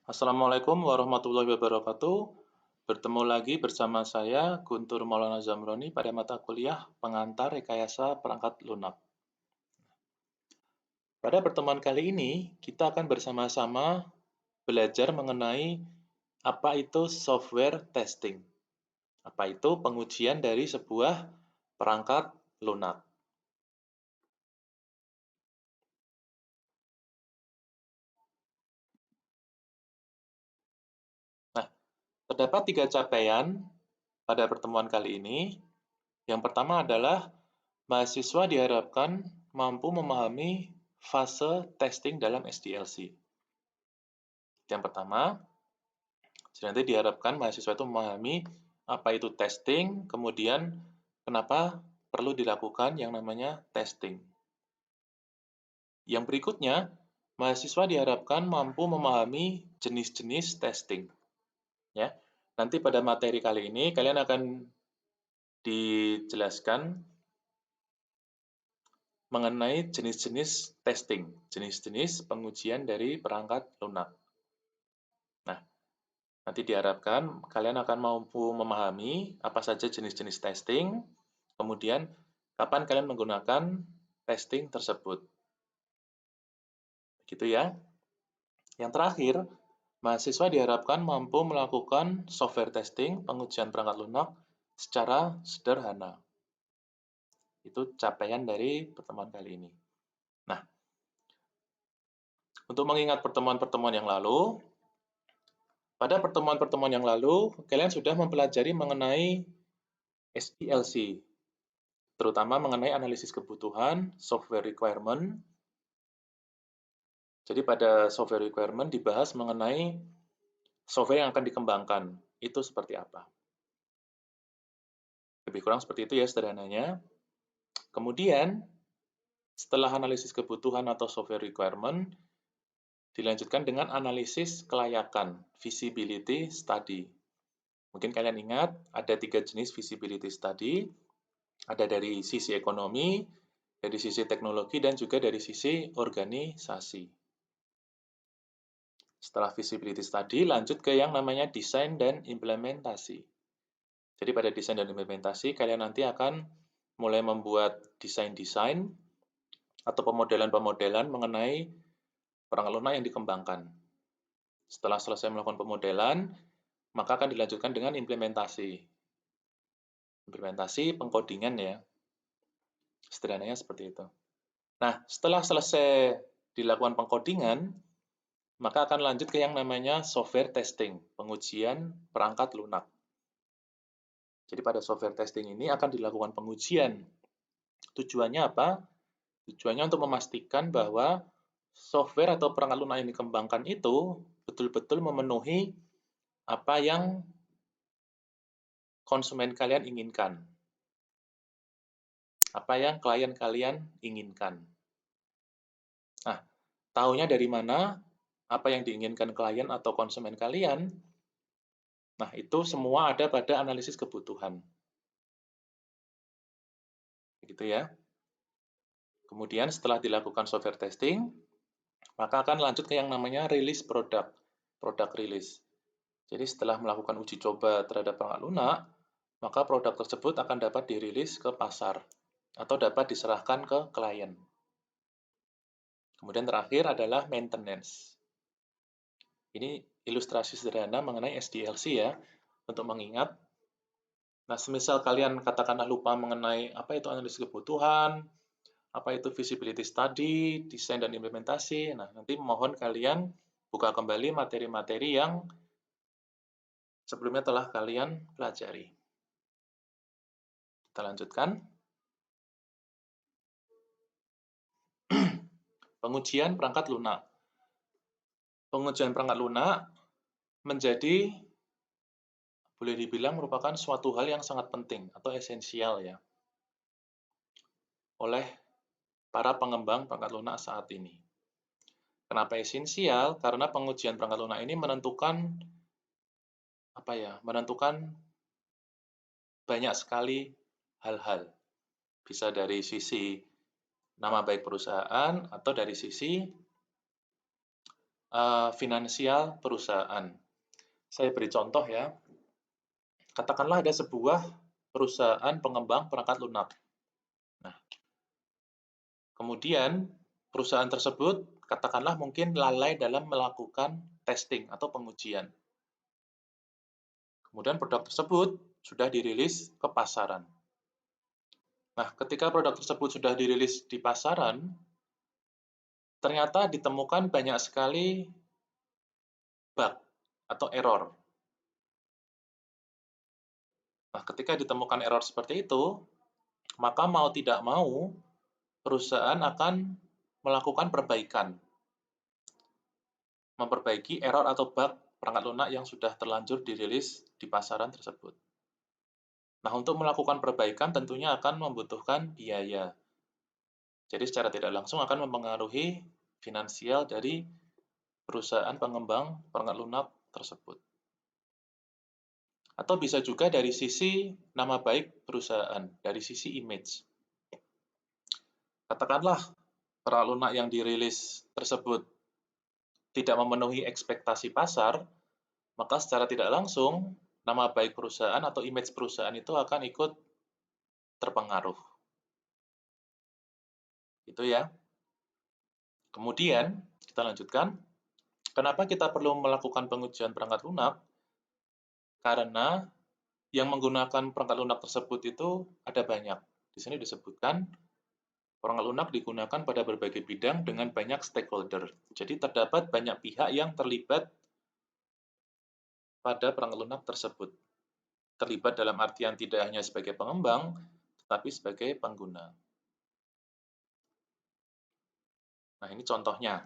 Assalamualaikum warahmatullahi wabarakatuh. Bertemu lagi bersama saya Guntur Maulana Zamroni pada mata kuliah Pengantar Rekayasa Perangkat Lunak. Pada pertemuan kali ini, kita akan bersama-sama belajar mengenai apa itu software testing. Apa itu pengujian dari sebuah perangkat lunak. Nah, terdapat 3 capaian pada pertemuan kali ini. Yang pertama adalah mahasiswa diharapkan mampu memahami fase testing dalam SDLC. Yang pertama, jadi nanti diharapkan mahasiswa itu memahami apa itu testing, kemudian kenapa perlu dilakukan yang namanya testing. Yang berikutnya, mahasiswa diharapkan mampu memahami jenis-jenis testing. Ya, nanti pada materi kali ini kalian akan dijelaskan mengenai jenis-jenis testing, jenis-jenis pengujian dari perangkat lunak. Nah, nanti diharapkan kalian akan mampu memahami apa saja jenis-jenis testing, kemudian kapan kalian menggunakan testing tersebut. Begitu ya. Yang terakhir, mahasiswa diharapkan mampu melakukan software testing pengujian perangkat lunak secara sederhana. Itu capaian dari pertemuan kali ini. Nah, untuk mengingat pertemuan-pertemuan yang lalu, pada pertemuan-pertemuan yang lalu, kalian sudah mempelajari mengenai SDLC, terutama mengenai analisis kebutuhan, software requirement. Jadi pada software requirement dibahas mengenai software yang akan dikembangkan. Itu seperti apa. Lebih kurang seperti itu ya sederhananya. Kemudian, setelah analisis kebutuhan atau software requirement, dilanjutkan dengan analisis kelayakan, feasibility study. Mungkin kalian ingat, ada 3 jenis feasibility study. Ada dari sisi ekonomi, dari sisi teknologi, dan juga dari sisi organisasi. Setelah feasibility study, lanjut ke yang namanya desain dan implementasi. Jadi pada desain dan implementasi, kalian nanti akan mulai membuat desain-desain atau pemodelan-pemodelan mengenai perangkat lunak yang dikembangkan. Setelah selesai melakukan pemodelan, maka akan dilanjutkan dengan implementasi. Implementasi pengkodingan ya. Sederhananya seperti itu. Nah, setelah selesai dilakukan pengkodingan, maka akan lanjut ke yang namanya software testing, pengujian perangkat lunak. Jadi pada software testing ini akan dilakukan pengujian. Tujuannya apa? Tujuannya untuk memastikan bahwa software atau perangkat lunak yang dikembangkan itu betul-betul memenuhi apa yang konsumen kalian inginkan. Apa yang klien kalian inginkan. Nah, tahunya dari mana apa yang diinginkan klien atau konsumen kalian? Nah, itu semua ada pada analisis kebutuhan. Begitu ya. Kemudian setelah dilakukan software testing, maka akan lanjut ke yang namanya release product, product release. Jadi setelah melakukan uji coba terhadap perangkat lunak, maka produk tersebut akan dapat dirilis ke pasar atau dapat diserahkan ke klien. Kemudian terakhir adalah maintenance. Ini ilustrasi sederhana mengenai SDLC ya, untuk mengingat. Nah, semisal kalian katakanlah lupa mengenai apa itu analisis kebutuhan, apa itu feasibility study, desain dan implementasi. Nah, nanti mohon kalian buka kembali materi-materi yang sebelumnya telah kalian pelajari. Kita lanjutkan. Pengujian perangkat lunak. Pengujian perangkat lunak menjadi boleh dibilang merupakan suatu hal yang sangat penting atau esensial ya oleh para pengembang perangkat lunak saat ini. Kenapa esensial? Karena pengujian perangkat lunak ini menentukan banyak sekali hal-hal. Bisa dari sisi nama baik perusahaan atau dari sisi finansial perusahaan. Saya beri contoh ya. Katakanlah ada sebuah perusahaan pengembang perangkat lunak. Nah, kemudian perusahaan tersebut katakanlah mungkin lalai dalam melakukan testing atau pengujian. Kemudian produk tersebut sudah dirilis ke pasaran. Nah, ketika produk tersebut sudah dirilis di pasaran, ternyata ditemukan banyak sekali bug atau error. Nah, ketika ditemukan error seperti itu, maka mau tidak mau, perusahaan akan melakukan perbaikan. Memperbaiki error atau bug perangkat lunak yang sudah terlanjur dirilis di pasaran tersebut. Nah, untuk melakukan perbaikan tentunya akan membutuhkan biaya. Jadi secara tidak langsung akan mempengaruhi finansial dari perusahaan pengembang perangkat lunak tersebut. Atau bisa juga dari sisi nama baik perusahaan, dari sisi image. Katakanlah perangkat lunak yang dirilis tersebut tidak memenuhi ekspektasi pasar, maka secara tidak langsung nama baik perusahaan atau image perusahaan itu akan ikut terpengaruh. Itu ya. Kemudian kita lanjutkan. Kenapa kita perlu melakukan pengujian perangkat lunak? Karena yang menggunakan perangkat lunak tersebut itu ada banyak. Di sini disebutkan perangkat lunak digunakan pada berbagai bidang dengan banyak stakeholder. Jadi terdapat banyak pihak yang terlibat pada perangkat lunak tersebut. Terlibat dalam artian tidak hanya sebagai pengembang, tetapi sebagai pengguna. Nah, ini contohnya.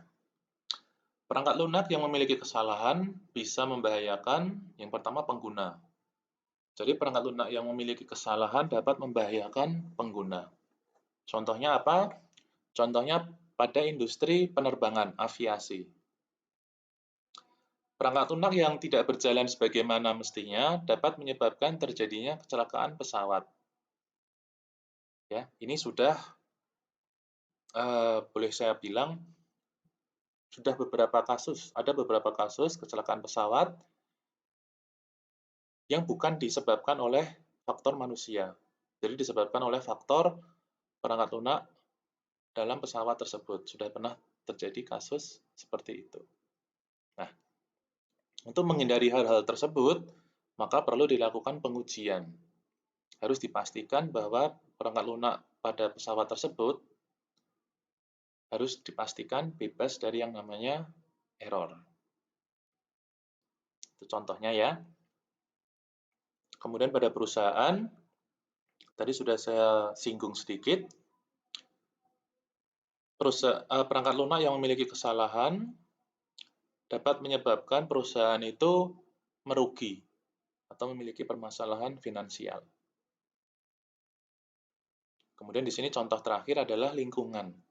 Perangkat lunak yang memiliki kesalahan bisa membahayakan yang pertama pengguna. Jadi perangkat lunak yang memiliki kesalahan dapat membahayakan pengguna. Contohnya apa? Contohnya pada industri penerbangan aviasi. Perangkat lunak yang tidak berjalan sebagaimana mestinya dapat menyebabkan terjadinya kecelakaan pesawat. Ya, ini sudah boleh saya bilang sudah ada beberapa kasus kecelakaan pesawat yang bukan disebabkan oleh faktor manusia. Jadi disebabkan oleh faktor perangkat lunak dalam pesawat tersebut. Sudah pernah terjadi kasus seperti itu. Nah, untuk menghindari hal-hal tersebut, maka perlu dilakukan pengujian. Harus dipastikan bahwa perangkat lunak pada pesawat tersebut harus dipastikan bebas dari yang namanya error. Itu contohnya ya. Kemudian pada perusahaan, tadi sudah saya singgung sedikit, perangkat lunak yang memiliki kesalahan dapat menyebabkan perusahaan itu merugi atau memiliki permasalahan finansial. Kemudian di sini contoh terakhir adalah lingkungan.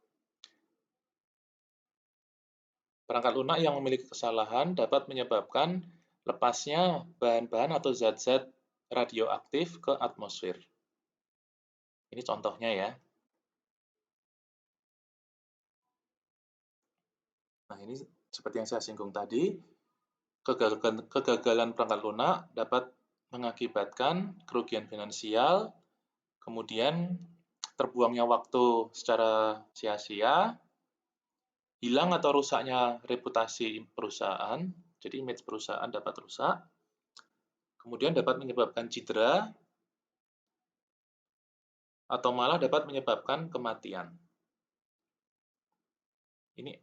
Perangkat lunak yang memiliki kesalahan dapat menyebabkan lepasnya bahan-bahan atau zat-zat radioaktif ke atmosfer. Ini contohnya ya. Nah, ini seperti yang saya singgung tadi, kegagalan perangkat lunak dapat mengakibatkan kerugian finansial, kemudian terbuangnya waktu secara sia-sia, hilang atau rusaknya reputasi perusahaan, jadi image perusahaan dapat rusak, kemudian dapat menyebabkan cedera, atau malah dapat menyebabkan kematian. Ini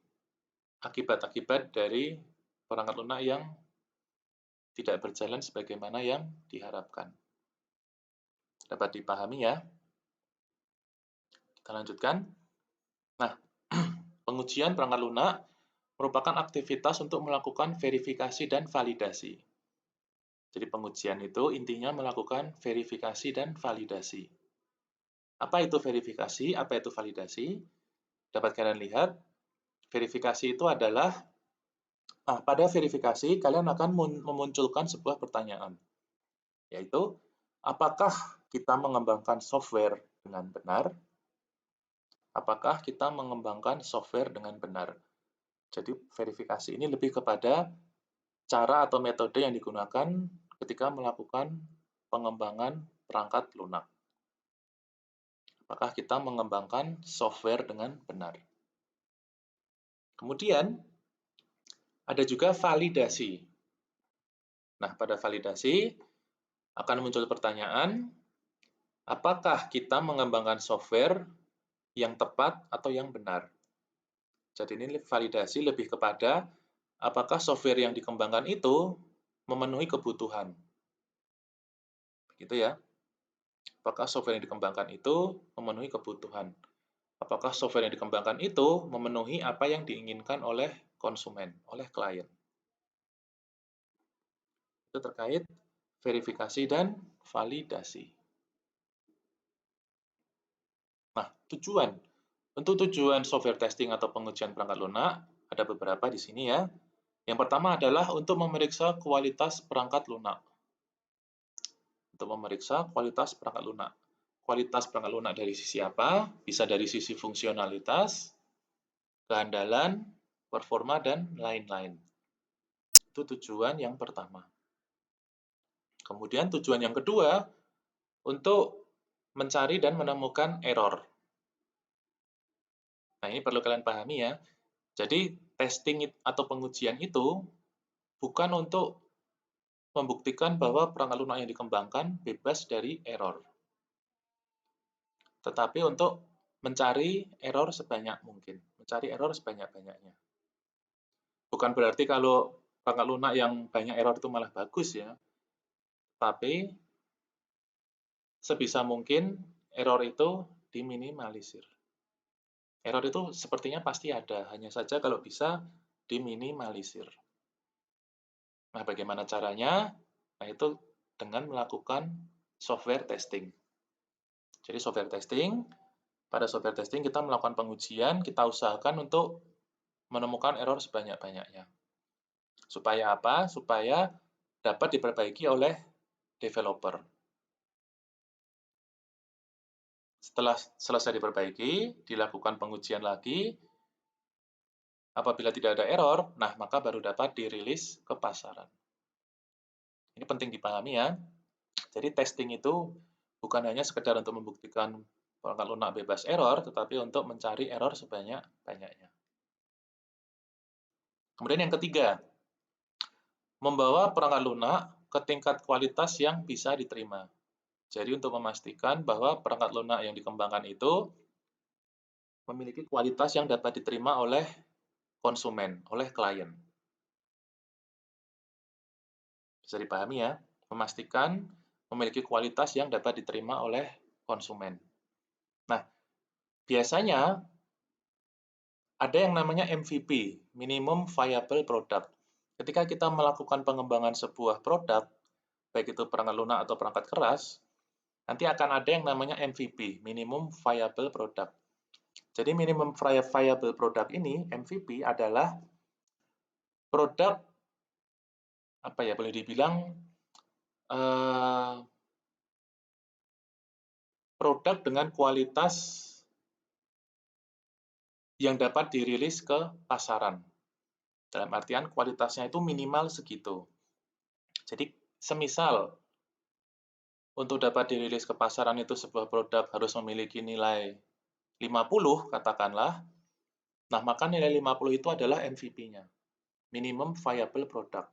akibat-akibat dari perangkat lunak yang tidak berjalan sebagaimana yang diharapkan. Dapat dipahami ya? Kita lanjutkan. Nah, pengujian perangkat lunak merupakan aktivitas untuk melakukan verifikasi dan validasi. Jadi pengujian itu intinya melakukan verifikasi dan validasi. Apa itu verifikasi? Apa itu validasi? Dapat kalian lihat, verifikasi itu adalah, pada verifikasi kalian akan memunculkan sebuah pertanyaan, yaitu, apakah kita mengembangkan software dengan benar? Apakah kita mengembangkan software dengan benar? Jadi verifikasi ini lebih kepada cara atau metode yang digunakan ketika melakukan pengembangan perangkat lunak. Apakah kita mengembangkan software dengan benar? Kemudian, ada juga validasi. Nah, pada validasi akan muncul pertanyaan, apakah kita mengembangkan software yang tepat atau yang benar? Jadi ini validasi lebih kepada apakah software yang dikembangkan itu memenuhi kebutuhan. Begitu ya. Apakah software yang dikembangkan itu memenuhi kebutuhan? Apakah software yang dikembangkan itu memenuhi apa yang diinginkan oleh konsumen, oleh klien? Itu terkait verifikasi dan validasi. Nah, tujuan. Untuk tujuan software testing atau pengujian perangkat lunak, ada beberapa di sini ya. Yang pertama adalah untuk memeriksa kualitas perangkat lunak. Untuk memeriksa kualitas perangkat lunak. Kualitas perangkat lunak dari sisi apa? Bisa dari sisi fungsionalitas, keandalan, performa, dan lain-lain. Itu tujuan yang pertama. Kemudian tujuan yang kedua, untuk mencari dan menemukan error. Nah, ini perlu kalian pahami ya. Jadi, testing atau pengujian itu bukan untuk membuktikan bahwa perangkat lunak yang dikembangkan bebas dari error. Tetapi untuk mencari error sebanyak mungkin. Mencari error sebanyak-banyaknya. Bukan berarti kalau perangkat lunak yang banyak error itu malah bagus ya. Tapi sebisa mungkin error itu diminimalisir. Error itu sepertinya pasti ada, hanya saja kalau bisa diminimalisir. Nah, bagaimana caranya? Nah, itu dengan melakukan software testing. Jadi software testing, pada software testing kita melakukan pengujian, kita usahakan untuk menemukan error sebanyak-banyaknya. Supaya apa? Supaya dapat diperbaiki oleh developer. Setelah selesai diperbaiki, dilakukan pengujian lagi. Apabila tidak ada error, nah maka baru dapat dirilis ke pasaran. Ini penting dipahami ya. Jadi testing itu bukan hanya sekedar untuk membuktikan perangkat lunak bebas error, tetapi untuk mencari error sebanyak-banyaknya. Kemudian yang ketiga, membawa perangkat lunak ke tingkat kualitas yang bisa diterima. Jadi untuk memastikan bahwa perangkat lunak yang dikembangkan itu memiliki kualitas yang dapat diterima oleh konsumen, oleh klien. Bisa dipahami ya, memastikan memiliki kualitas yang dapat diterima oleh konsumen. Nah, biasanya ada yang namanya MVP, Minimum Viable Product. Ketika kita melakukan pengembangan sebuah produk, baik itu perangkat lunak atau perangkat keras, nanti akan ada yang namanya MVP, Minimum Viable Product. Jadi Minimum Viable Product ini, MVP adalah produk, apa ya, boleh dibilang produk dengan kualitas yang dapat dirilis ke pasaran. Dalam artian kualitasnya itu minimal segitu. Jadi semisal untuk dapat dirilis ke pasaran itu sebuah produk harus memiliki nilai 50 katakanlah, nah maka nilai 50 itu adalah MVP-nya, Minimum Viable Product.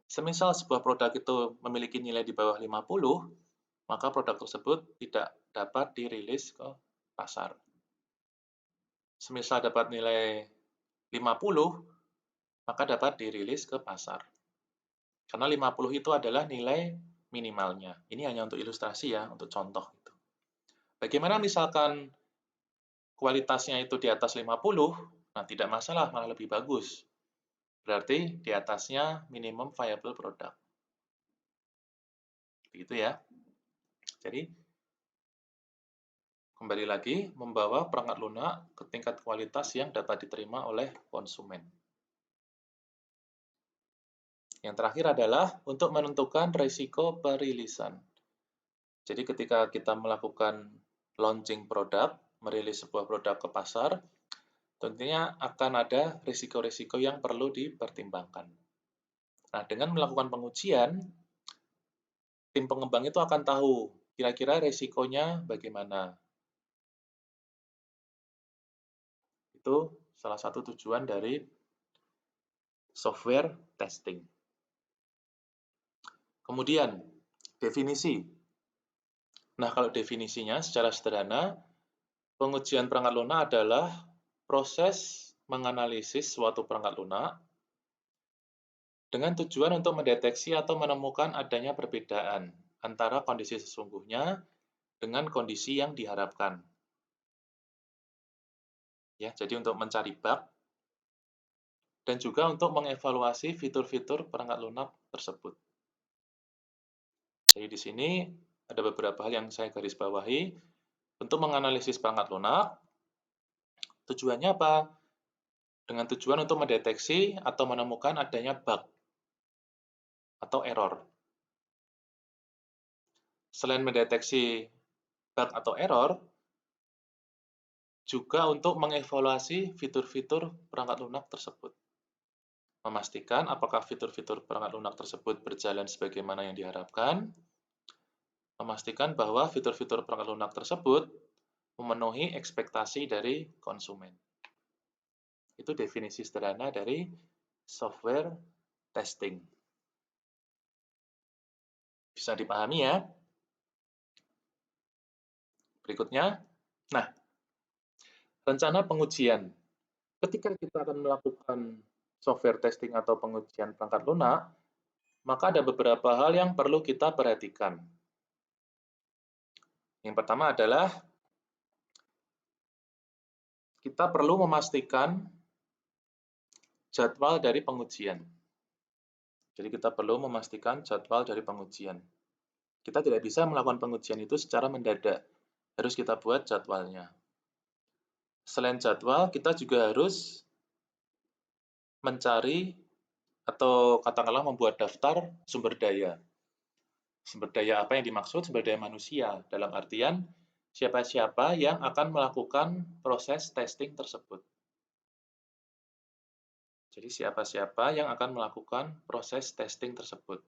Semisal sebuah produk itu memiliki nilai di bawah 50, maka produk tersebut tidak dapat dirilis ke pasar. Semisal dapat nilai 50, maka dapat dirilis ke pasar. Karena 50 itu adalah nilai minimalnya. Ini hanya untuk ilustrasi ya, untuk contoh. Bagaimana misalkan kualitasnya itu di atas 50, nah tidak masalah, malah lebih bagus. Berarti di atasnya minimum viable product. Begitu ya. Jadi, kembali lagi, membawa perangkat lunak ke tingkat kualitas yang dapat diterima oleh konsumen. Yang terakhir adalah untuk menentukan risiko perilisan. Jadi ketika kita melakukan launching produk, merilis sebuah produk ke pasar, tentunya akan ada risiko-risiko yang perlu dipertimbangkan. Nah, dengan melakukan pengujian, tim pengembang itu akan tahu kira-kira risikonya bagaimana. Itu salah satu tujuan dari software testing. Kemudian, definisi. Nah, kalau definisinya secara sederhana, pengujian perangkat lunak adalah proses menganalisis suatu perangkat lunak dengan tujuan untuk mendeteksi atau menemukan adanya perbedaan antara kondisi sesungguhnya dengan kondisi yang diharapkan. Ya, jadi untuk mencari bug dan juga untuk mengevaluasi fitur-fitur perangkat lunak tersebut. Jadi di sini ada beberapa hal yang saya garis bawahi. Untuk menganalisis perangkat lunak, tujuannya apa? Dengan tujuan untuk mendeteksi atau menemukan adanya bug atau error. Selain mendeteksi bug atau error, juga untuk mengevaluasi fitur-fitur perangkat lunak tersebut. Memastikan apakah fitur-fitur perangkat lunak tersebut berjalan sebagaimana yang diharapkan, memastikan bahwa fitur-fitur perangkat lunak tersebut memenuhi ekspektasi dari konsumen. Itu definisi sederhana dari software testing. Bisa dipahami ya? Berikutnya, nah, rencana pengujian. Ketika kita akan melakukan software testing atau pengujian perangkat lunak, maka ada beberapa hal yang perlu kita perhatikan. Yang pertama adalah kita perlu memastikan jadwal dari pengujian. Jadi kita perlu memastikan jadwal dari pengujian. Kita tidak bisa melakukan pengujian itu secara mendadak. Harus kita buat jadwalnya. Selain jadwal, kita juga harus mencari atau katakanlah membuat daftar sumber daya. Sumber daya apa yang dimaksud? Sumber daya manusia. Dalam artian, siapa-siapa yang akan melakukan proses testing tersebut. Jadi siapa-siapa yang akan melakukan proses testing tersebut.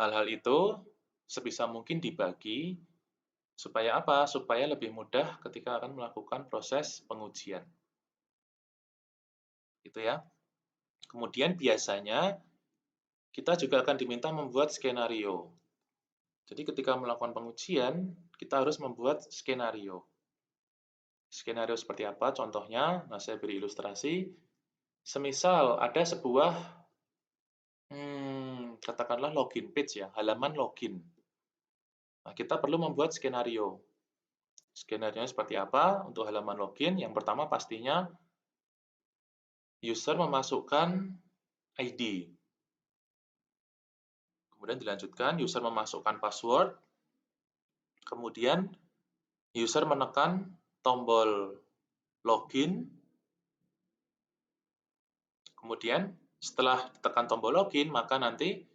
Hal-hal itu sebisa mungkin dibagi supaya apa? Supaya lebih mudah ketika akan melakukan proses pengujian. Gitu ya. Kemudian biasanya kita juga akan diminta membuat skenario. Jadi ketika melakukan pengujian, kita harus membuat skenario. Skenario seperti apa? Contohnya, nah saya beri ilustrasi. Semisal ada sebuah katakanlah login page ya, halaman login. Nah, kita perlu membuat skenario. Skenario-nya seperti apa untuk halaman login? Yang pertama pastinya user memasukkan ID. Kemudian dilanjutkan user memasukkan password. Kemudian user menekan tombol login. Kemudian setelah tekan tombol login, maka nanti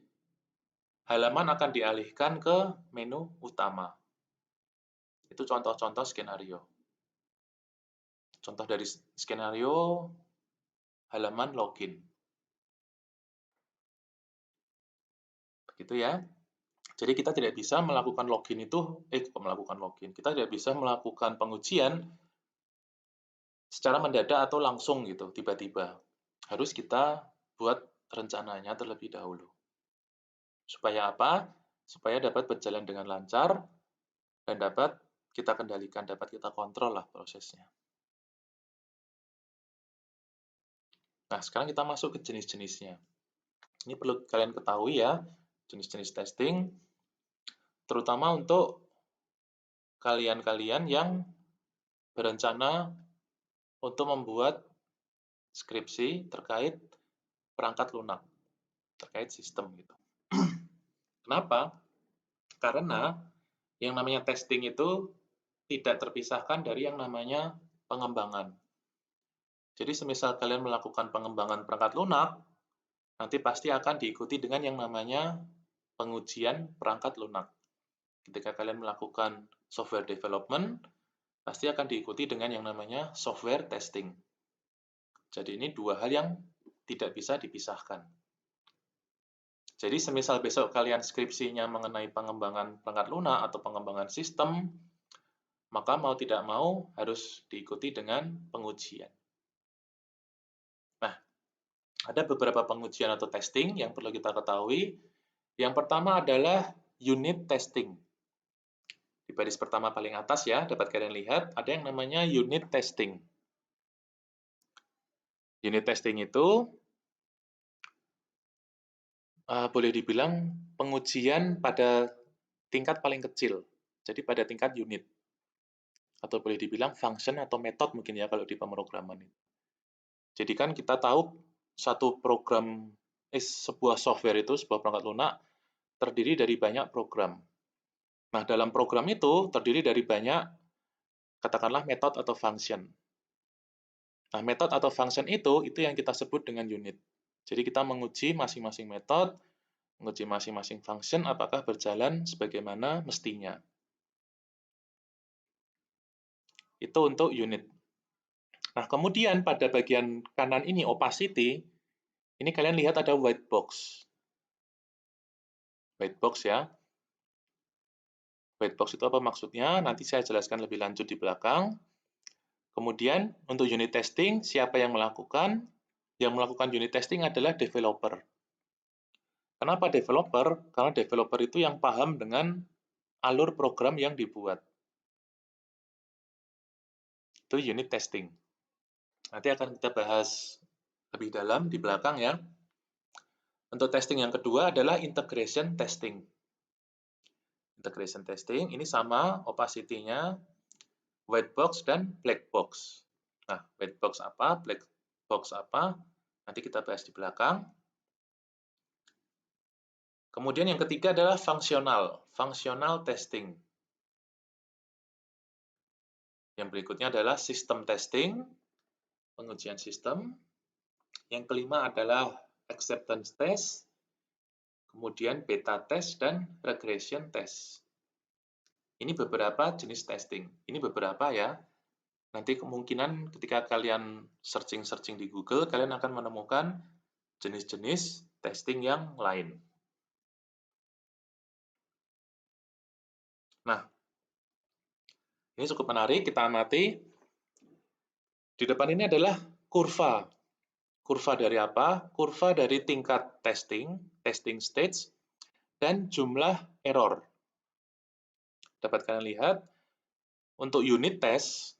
halaman akan dialihkan ke menu utama. Itu contoh-contoh skenario. Contoh dari skenario halaman login. Begitu ya. Jadi kita tidak bisa melakukan login itu, kita tidak bisa melakukan pengujian secara mendadak atau langsung gitu, tiba-tiba. Harus kita buat rencananya terlebih dahulu. Supaya apa? Supaya dapat berjalan dengan lancar dan dapat kita kendalikan, dapat kita kontrol lah prosesnya. Nah, sekarang kita masuk ke jenis-jenisnya. Ini perlu kalian ketahui ya, jenis-jenis testing, terutama untuk kalian-kalian yang berencana untuk membuat skripsi terkait perangkat lunak, terkait sistem gitu. Kenapa? Karena yang namanya testing itu tidak terpisahkan dari yang namanya pengembangan. Jadi semisal kalian melakukan pengembangan perangkat lunak, nanti pasti akan diikuti dengan yang namanya pengujian perangkat lunak. Ketika kalian melakukan software development, pasti akan diikuti dengan yang namanya software testing. Jadi ini dua hal yang tidak bisa dipisahkan. Jadi semisal besok kalian skripsinya mengenai pengembangan perangkat lunak atau pengembangan sistem, maka mau tidak mau harus diikuti dengan pengujian. Nah, ada beberapa pengujian atau testing yang perlu kita ketahui. Yang pertama adalah unit testing. Di baris pertama paling atas ya, dapat kalian lihat ada yang namanya unit testing. Unit testing itu boleh dibilang pengujian pada tingkat paling kecil, jadi pada tingkat unit. Atau boleh dibilang function atau method mungkin ya kalau di pemrograman. Jadi kan kita tahu satu program, sebuah software itu, sebuah perangkat lunak, terdiri dari banyak program. Nah, dalam program itu terdiri dari banyak, katakanlah metode atau function. Nah, metode atau function itu yang kita sebut dengan unit. Jadi kita menguji masing-masing metode, menguji masing-masing function apakah berjalan sebagaimana mestinya. Itu untuk unit. Nah, kemudian pada bagian kanan ini, opacity, ini kalian lihat ada white box. White box ya. White box itu apa maksudnya? Nanti saya jelaskan lebih lanjut di belakang. Kemudian, untuk unit testing, siapa yang melakukan? Yang melakukan unit testing adalah developer. Kenapa developer? Karena developer itu yang paham dengan alur program yang dibuat. Itu unit testing. Nanti akan kita bahas lebih dalam di belakang ya. Untuk testing yang kedua adalah integration testing. Integration testing ini sama opacity-nya white box dan black box. Nah, white box apa, black box apa, nanti kita bahas di belakang. Kemudian yang ketiga adalah functional testing. Yang berikutnya adalah system testing, pengujian sistem. Yang kelima adalah acceptance test, kemudian beta test, dan regression test. Ini beberapa jenis testing. Ini beberapa ya. Nanti kemungkinan ketika kalian searching-searching di Google, kalian akan menemukan jenis-jenis testing yang lain. Nah, ini cukup menarik, kita amati. Di depan ini adalah kurva. Kurva dari apa? Kurva dari tingkat testing stage, dan jumlah error. Dapat kalian lihat, untuk unit test,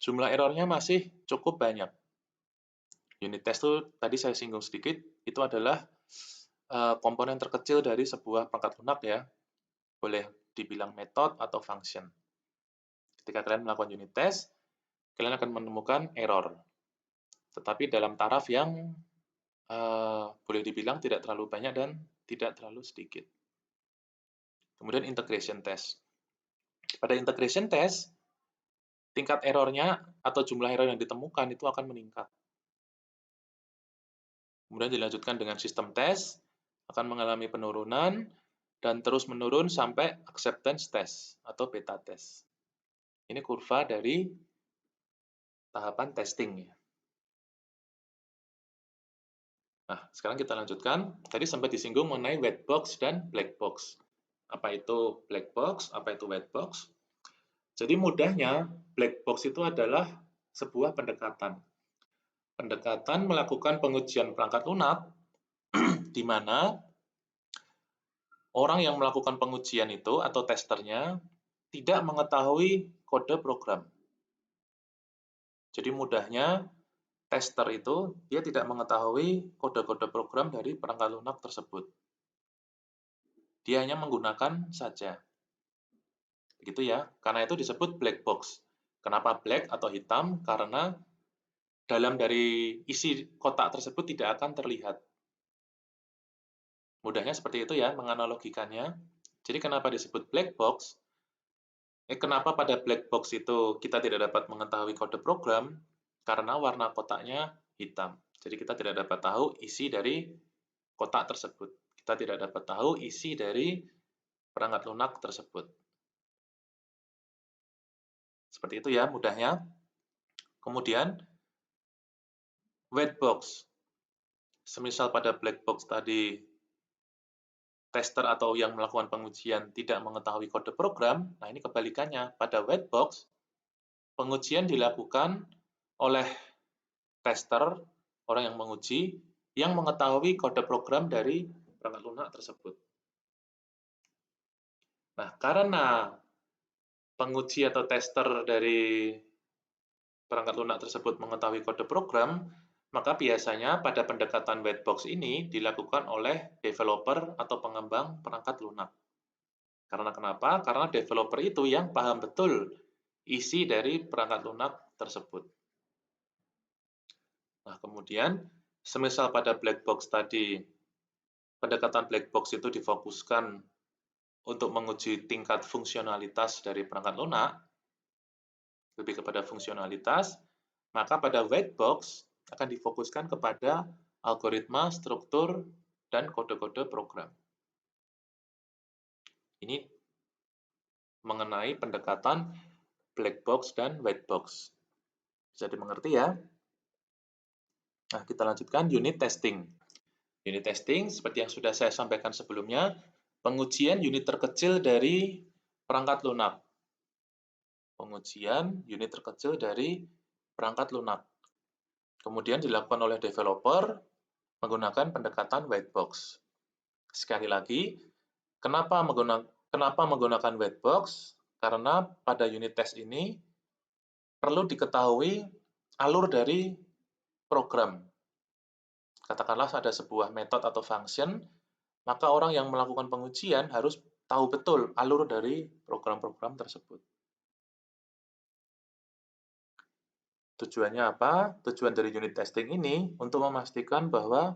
jumlah errornya masih cukup banyak. Unit test itu, tadi saya singgung sedikit, itu adalah komponen terkecil dari sebuah perangkat lunak ya. Boleh dibilang metode atau function. Ketika kalian melakukan unit test, kalian akan menemukan error. Tetapi dalam taraf yang boleh dibilang tidak terlalu banyak dan tidak terlalu sedikit. Kemudian integration test. Pada integration test, tingkat errornya atau jumlah error yang ditemukan itu akan meningkat. Kemudian dilanjutkan dengan sistem test, akan mengalami penurunan, dan terus menurun sampai acceptance test atau beta test. Ini kurva dari tahapan testing. Nah, sekarang kita lanjutkan. Tadi sempat disinggung mengenai white box dan black box. Apa itu black box, apa itu white box? Jadi mudahnya, black box itu adalah sebuah pendekatan. Pendekatan melakukan pengujian perangkat lunak, di mana orang yang melakukan pengujian itu atau testernya tidak mengetahui kode program. Jadi mudahnya, tester itu dia tidak mengetahui kode-kode program dari perangkat lunak tersebut. Dia hanya menggunakan saja. Begitu ya, karena itu disebut black box. Kenapa black atau hitam? Karena dalam dari isi kotak tersebut tidak akan terlihat. Mudahnya seperti itu ya, menganalogikannya. Jadi kenapa disebut black box? Kenapa pada black box itu kita tidak dapat mengetahui kode program? Karena warna kotaknya hitam. Jadi kita tidak dapat tahu isi dari kotak tersebut. Kita tidak dapat tahu isi dari perangkat lunak tersebut. Seperti itu ya mudahnya. Kemudian white box. Semisal pada black box tadi tester atau yang melakukan pengujian tidak mengetahui kode program, nah ini kebalikannya. Pada white box, pengujian dilakukan oleh tester, orang yang menguji, yang mengetahui kode program dari perangkat lunak tersebut. Nah, karena penguji atau tester dari perangkat lunak tersebut mengetahui kode program, maka biasanya pada pendekatan white box ini dilakukan oleh developer atau pengembang perangkat lunak. Karena kenapa? Karena developer itu yang paham betul isi dari perangkat lunak tersebut. Nah, kemudian, semisal pada black box tadi, pendekatan black box itu difokuskan untuk menguji tingkat fungsionalitas dari perangkat lunak, lebih kepada fungsionalitas, maka pada white box akan difokuskan kepada algoritma, struktur, dan kode-kode program. Ini mengenai pendekatan black box dan white box. Bisa dimengerti ya? Nah, kita lanjutkan unit testing. Unit testing, seperti yang sudah saya sampaikan sebelumnya, pengujian unit terkecil dari perangkat lunak. Pengujian unit terkecil dari perangkat lunak. Kemudian dilakukan oleh developer menggunakan pendekatan white box. Sekali lagi, kenapa menggunakan white box? Karena pada unit test ini perlu diketahui alur dari program. Katakanlah ada sebuah metode atau function, maka orang yang melakukan pengujian harus tahu betul alur dari program-program tersebut. Tujuannya apa? Tujuan dari unit testing ini untuk memastikan bahwa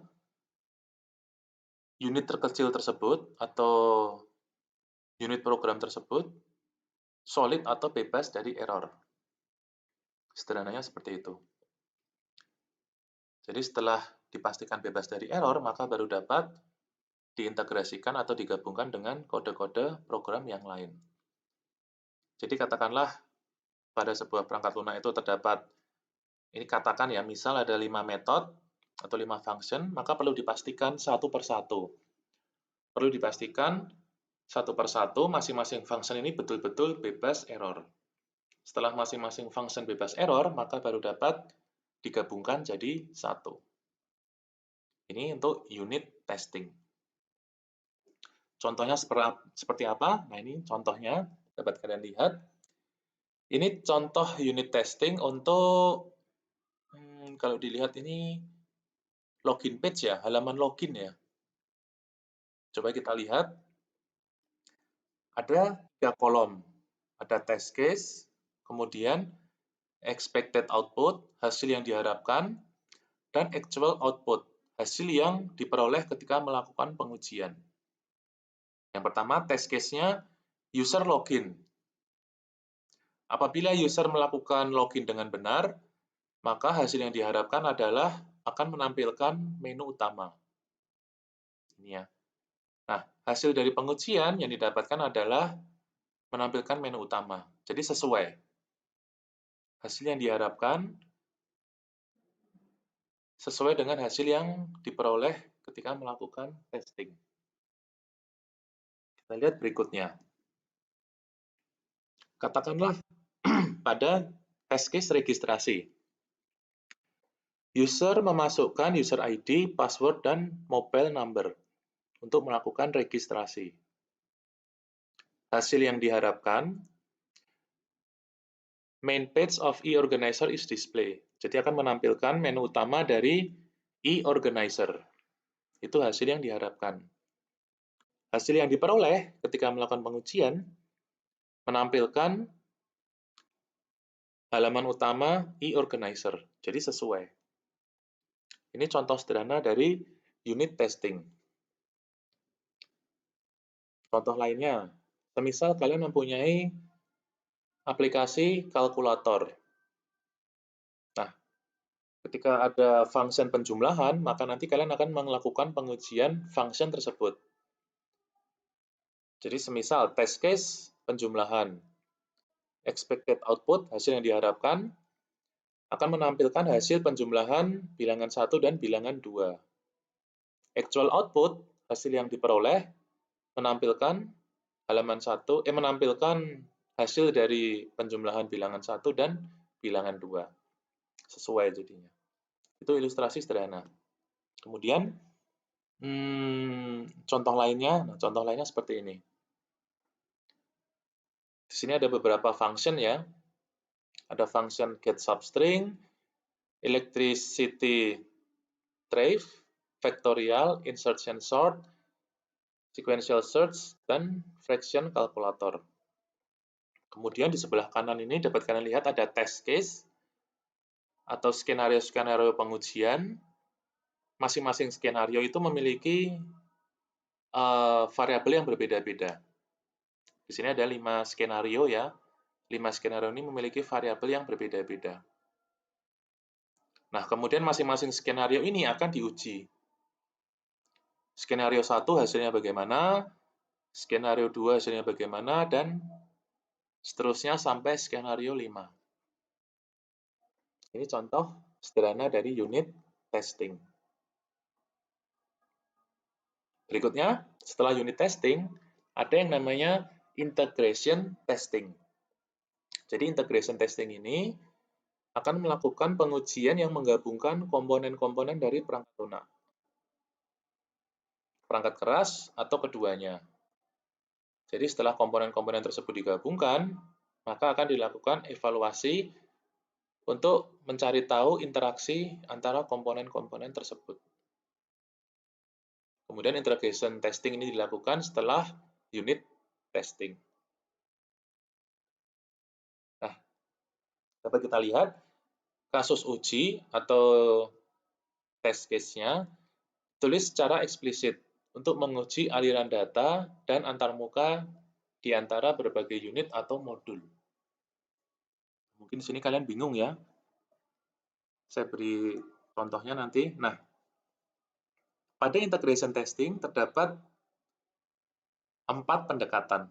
unit terkecil tersebut atau unit program tersebut solid atau bebas dari error. Sederhananya seperti itu. Jadi setelah dipastikan bebas dari error, maka baru dapat diintegrasikan atau digabungkan dengan kode-kode program yang lain. Jadi katakanlah pada sebuah perangkat lunak itu terdapat, ini katakan ya, misal ada 5 metode atau 5 function, maka perlu dipastikan satu persatu. Perlu dipastikan satu persatu masing-masing function ini betul-betul bebas error. Setelah masing-masing function bebas error, maka baru dapat digabungkan jadi satu. Ini untuk unit testing. Contohnya seperti apa? Nah, ini contohnya dapat kalian lihat. Ini contoh unit testing untuk, kalau dilihat ini login page ya, halaman login ya. Coba kita lihat. Ada 3 kolom. Ada test case, kemudian expected output, hasil yang diharapkan, dan actual output, hasil yang diperoleh ketika melakukan pengujian. Yang pertama, test case-nya user login. Apabila user melakukan login dengan benar, maka hasil yang diharapkan adalah akan menampilkan menu utama. Ini ya. Nah, hasil dari pengujian yang didapatkan adalah menampilkan menu utama. Jadi sesuai. Hasil yang diharapkan sesuai dengan hasil yang diperoleh ketika melakukan testing. Kita lihat berikutnya. Katakanlah pada test case registrasi. User memasukkan user ID, password, dan mobile number untuk melakukan registrasi. Hasil yang diharapkan, main page of e-organizer is display. Jadi akan menampilkan menu utama dari e-organizer. Itu hasil yang diharapkan. Hasil yang diperoleh ketika melakukan pengujian menampilkan halaman utama e-organizer. Jadi sesuai. Ini contoh sederhana dari unit testing. Contoh lainnya, semisal kalian mempunyai aplikasi kalkulator. Nah, ketika ada function penjumlahan, maka nanti kalian akan melakukan pengujian function tersebut. Jadi semisal test case penjumlahan, expected output, hasil yang diharapkan, akan menampilkan hasil penjumlahan bilangan 1 dan bilangan 2. Actual output, hasil yang diperoleh, menampilkan menampilkan hasil dari penjumlahan bilangan 1 dan bilangan 2. Sesuai jadinya. Itu ilustrasi sederhana. Kemudian, contoh lainnya seperti ini. Di sini ada beberapa function ya. Ada function get substring, electricity trace, factorial, insertion sort, sequential search, dan fraction calculator. Kemudian di sebelah kanan ini dapat kalian lihat ada test case atau skenario-skenario pengujian. Masing-masing skenario itu memiliki variabel yang berbeda-beda. Di sini ada 5 skenario ya. 5 skenario ini memiliki variabel yang berbeda-beda. Nah, kemudian masing-masing skenario ini akan diuji. Skenario 1 hasilnya bagaimana, skenario 2 hasilnya bagaimana, dan seterusnya sampai skenario 5. Ini contoh sederhana dari unit testing. Berikutnya, setelah unit testing, ada yang namanya integration testing. Jadi integration testing ini akan melakukan pengujian yang menggabungkan komponen-komponen dari perangkat lunak. Perangkat keras atau keduanya. Jadi setelah komponen-komponen tersebut digabungkan, maka akan dilakukan evaluasi untuk mencari tahu interaksi antara komponen-komponen tersebut. Kemudian integration testing ini dilakukan setelah unit testing. Nah, dapat kita lihat kasus uji atau test case-nya tulis secara eksplisit untuk menguji aliran data dan antarmuka di antara berbagai unit atau modul. Mungkin di sini kalian bingung ya. Saya beri contohnya nanti. Nah, pada integration testing terdapat 4 pendekatan.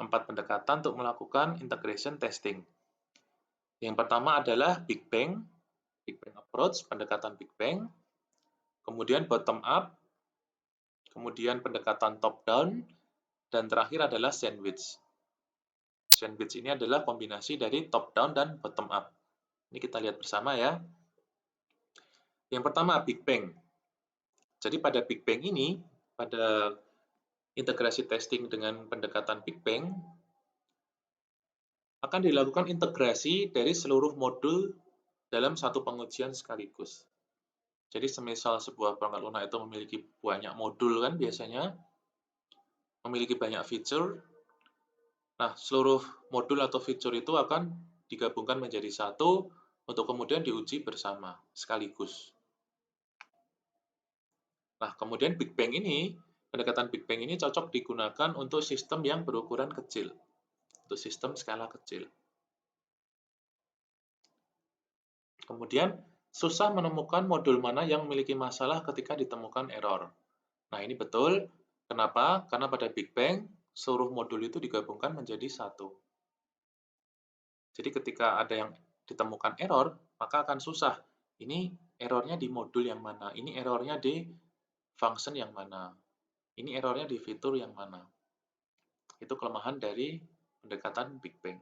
4 pendekatan untuk melakukan integration testing. Yang pertama adalah Big Bang approach, pendekatan Big Bang. Kemudian bottom up, kemudian pendekatan top down, dan terakhir adalah sandwich. Sandwich ini adalah kombinasi dari top down dan bottom up. Ini kita lihat bersama ya. Yang pertama Big Bang. Jadi pada Big Bang ini, pada integrasi testing dengan pendekatan Big Bang, akan dilakukan integrasi dari seluruh modul dalam satu pengujian sekaligus. Jadi semisal sebuah perangkat lunak itu memiliki banyak modul kan biasanya, memiliki banyak feature. Nah, seluruh modul atau feature itu akan digabungkan menjadi satu untuk kemudian diuji bersama sekaligus. Nah, kemudian Big Bang ini, pendekatan Big Bang ini cocok digunakan untuk sistem yang berukuran kecil, untuk sistem skala kecil. Kemudian, susah menemukan modul mana yang memiliki masalah ketika ditemukan error. Nah, ini betul. Kenapa? Karena pada Big Bang, seluruh modul itu digabungkan menjadi satu. Jadi ketika ada yang ditemukan error, maka akan susah. Ini errornya di modul yang mana? Ini errornya di function yang mana? Ini errornya di fitur yang mana? Itu kelemahan dari pendekatan Big Bang.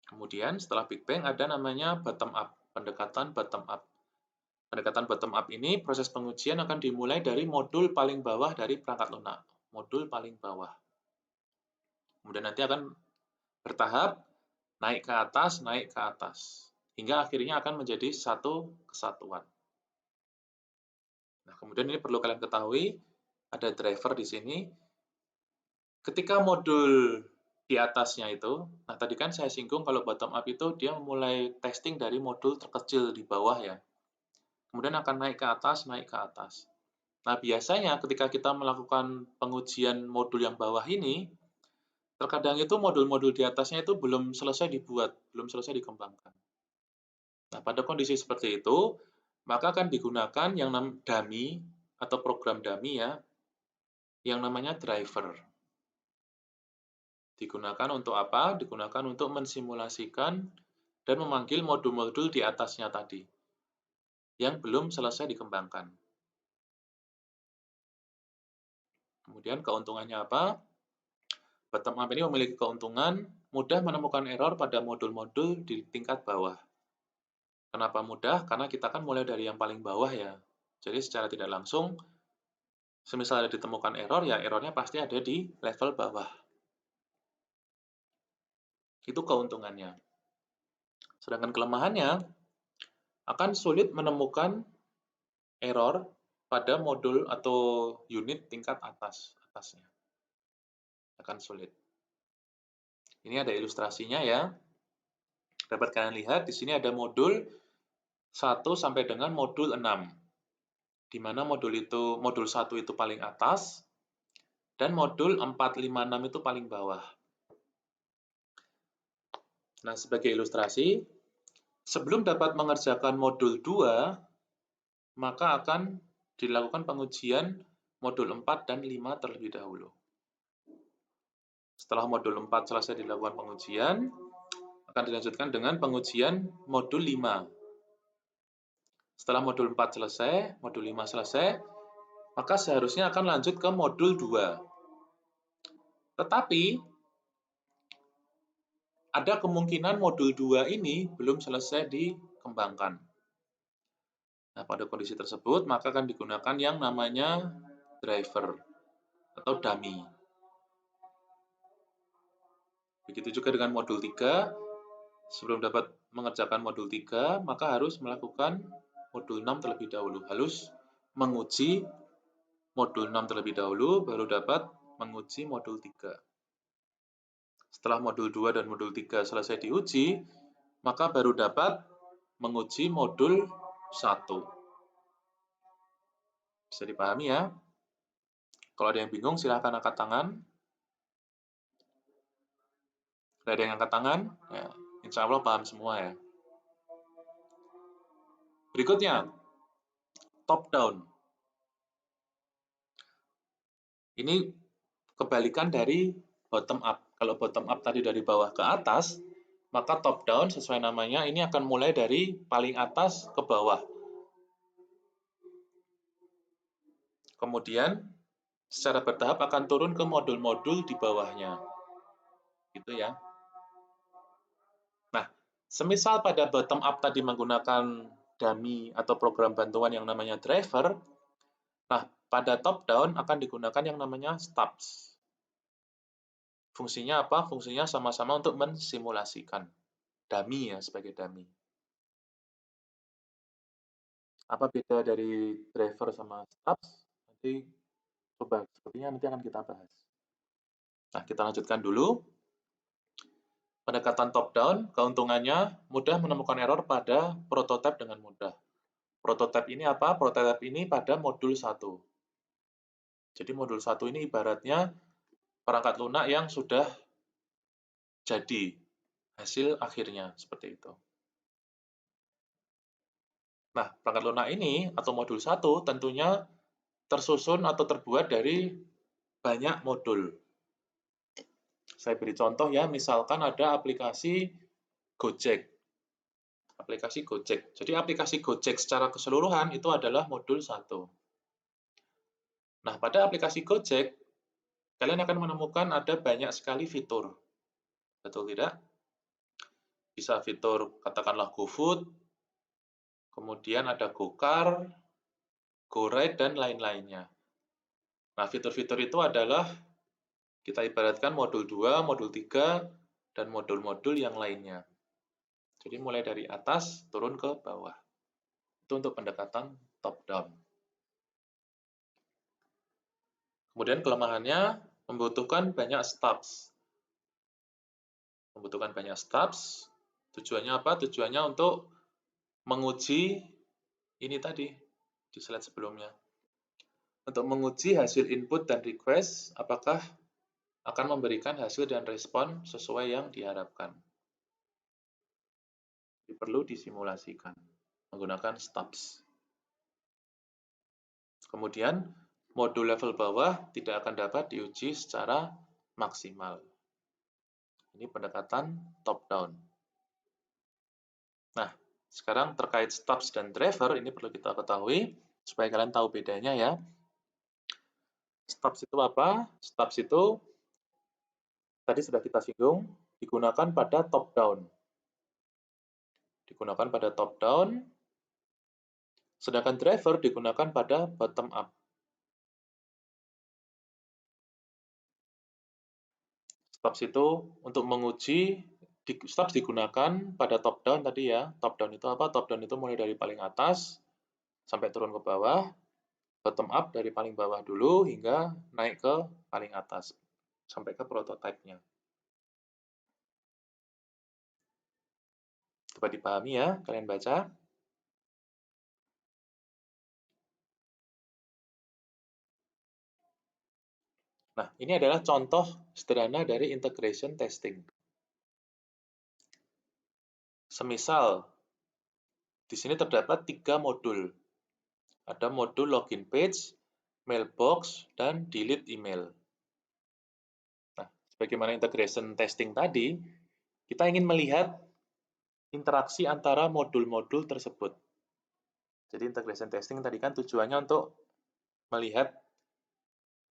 Kemudian setelah Big Bang ada namanya bottom up, pendekatan bottom up. Pendekatan bottom up ini proses pengujian akan dimulai dari modul paling bawah dari perangkat lunak, modul paling bawah. Kemudian nanti akan bertahap naik ke atas, hingga akhirnya akan menjadi satu kesatuan. Nah, kemudian ini perlu kalian ketahui, ada driver di sini. Ketika modul di atasnya itu, nah tadi kan saya singgung kalau bottom up itu dia memulai testing dari modul terkecil di bawah ya. Kemudian akan naik ke atas. Nah, biasanya ketika kita melakukan pengujian modul yang bawah ini, terkadang itu modul-modul di atasnya itu belum selesai dibuat, belum selesai dikembangkan. Nah, pada kondisi seperti itu, maka akan digunakan yang namanya dummy atau program dummy ya, yang namanya driver. Digunakan untuk apa? Digunakan untuk mensimulasikan dan memanggil modul-modul di atasnya tadi yang belum selesai dikembangkan. Kemudian keuntungannya apa? Bottom up ini memiliki keuntungan mudah menemukan error pada modul-modul di tingkat bawah. Kenapa mudah? Karena kita kan mulai dari yang paling bawah ya. Jadi secara tidak langsung, semisal ada ditemukan error, ya errornya pasti ada di level bawah. Itu keuntungannya. Sedangkan kelemahannya, akan sulit menemukan error pada modul atau unit tingkat atasnya. Akan sulit. Ini ada ilustrasinya ya. Dapat kalian lihat, di sini ada modul 1 sampai dengan modul 6. Di mana modul 1 itu paling atas, dan modul 4, 5, 6 itu paling bawah. Nah, sebagai ilustrasi, sebelum dapat mengerjakan modul 2, maka akan dilakukan pengujian modul 4 dan 5 terlebih dahulu. Setelah modul 4 selesai dilakukan pengujian, akan dilanjutkan dengan pengujian modul 5. Setelah modul 4 selesai, modul 5 selesai, maka seharusnya akan lanjut ke modul 2. Tetapi, ada kemungkinan modul 2 ini belum selesai dikembangkan. Nah, pada kondisi tersebut, maka akan digunakan yang namanya driver atau dummy. Begitu juga dengan modul 3, sebelum dapat mengerjakan modul 3, maka harus melakukan modul 6 terlebih dahulu. Harus menguji modul 6 terlebih dahulu, baru dapat menguji modul 3. Setelah modul 2 dan modul 3 selesai diuji, maka baru dapat menguji modul 1. Bisa dipahami ya? Kalau ada yang bingung, silahkan angkat tangan. Ada yang angkat tangan? Ya, insya Allah paham semua ya. Berikutnya, top down. Ini kebalikan dari bottom up. Kalau bottom up tadi dari bawah ke atas, maka top down sesuai namanya ini akan mulai dari paling atas ke bawah. Kemudian secara bertahap akan turun ke modul-modul di bawahnya. Gitu ya. Nah, semisal pada bottom up tadi menggunakan dummy atau program bantuan yang namanya driver, nah pada top down akan digunakan yang namanya stubs. Fungsinya apa? Fungsinya sama-sama untuk mensimulasikan. Dummy ya, sebagai dummy. Apa beda dari driver sama stubs? Nanti coba, sepertinya nanti akan kita bahas. Nah, kita lanjutkan dulu. Pendekatan top down, keuntungannya mudah menemukan error pada prototipe dengan mudah. Prototipe ini apa? Prototipe ini pada modul 1. Jadi modul 1 ini ibaratnya perangkat lunak yang sudah jadi hasil akhirnya, seperti itu. Nah, perangkat lunak ini atau modul 1 tentunya tersusun atau terbuat dari banyak modul. Saya beri contoh ya, misalkan ada aplikasi Gojek. Aplikasi Gojek. Jadi aplikasi Gojek secara keseluruhan itu adalah modul 1. Nah, pada aplikasi Gojek, kalian akan menemukan ada banyak sekali fitur. Betul tidak? Bisa fitur katakanlah GoFood, kemudian ada GoCar, GoRide, dan lain-lainnya. Nah, fitur-fitur itu adalah kita ibaratkan modul 2, modul 3, dan modul-modul yang lainnya. Jadi mulai dari atas turun ke bawah. Itu untuk pendekatan top down. Kemudian kelemahannya membutuhkan banyak stubs. Membutuhkan banyak stubs. Tujuannya apa? Tujuannya untuk menguji ini tadi di slide sebelumnya. Untuk menguji hasil input dan request apakah akan memberikan hasil dan respon sesuai yang diharapkan. Jadi perlu disimulasikan menggunakan stubs. Kemudian modul level bawah tidak akan dapat diuji secara maksimal. Ini pendekatan top-down. Nah, sekarang terkait stubs dan driver, ini perlu kita ketahui, supaya kalian tahu bedanya ya. Stubs itu apa? Stubs itu, tadi sudah kita singgung, digunakan pada top-down. Digunakan pada top-down, sedangkan driver digunakan pada bottom-up. Stubs itu untuk menguji, stubs digunakan pada top down tadi ya. Top down itu apa? Top down itu mulai dari paling atas sampai turun ke bawah. Bottom up dari paling bawah dulu hingga naik ke paling atas sampai ke prototipenya. Coba dipahami ya, kalian baca. Nah, ini adalah contoh sederhana dari integration testing. Semisal, di sini terdapat 3 modul. Ada modul login page, mailbox, dan delete email. Nah, sebagaimana integration testing tadi, kita ingin melihat interaksi antara modul-modul tersebut. Jadi integration testing tadi kan tujuannya untuk melihat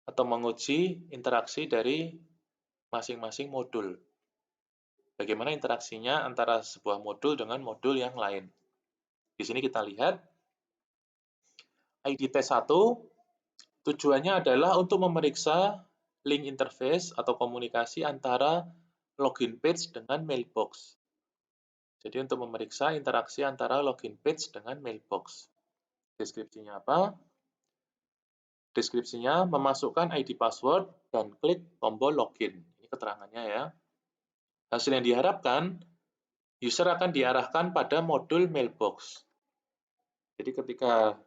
atau menguji interaksi dari masing-masing modul. Bagaimana interaksinya antara sebuah modul dengan modul yang lain. Di sini kita lihat ID test 1 tujuannya adalah untuk memeriksa link interface atau komunikasi antara login page dengan mailbox. Jadi untuk memeriksa interaksi antara login page dengan mailbox. Deskripsinya apa? Deskripsinya memasukkan ID password dan klik tombol login. Ini keterangannya ya. Hasil yang diharapkan, user akan diarahkan pada modul mailbox. Jadi ketika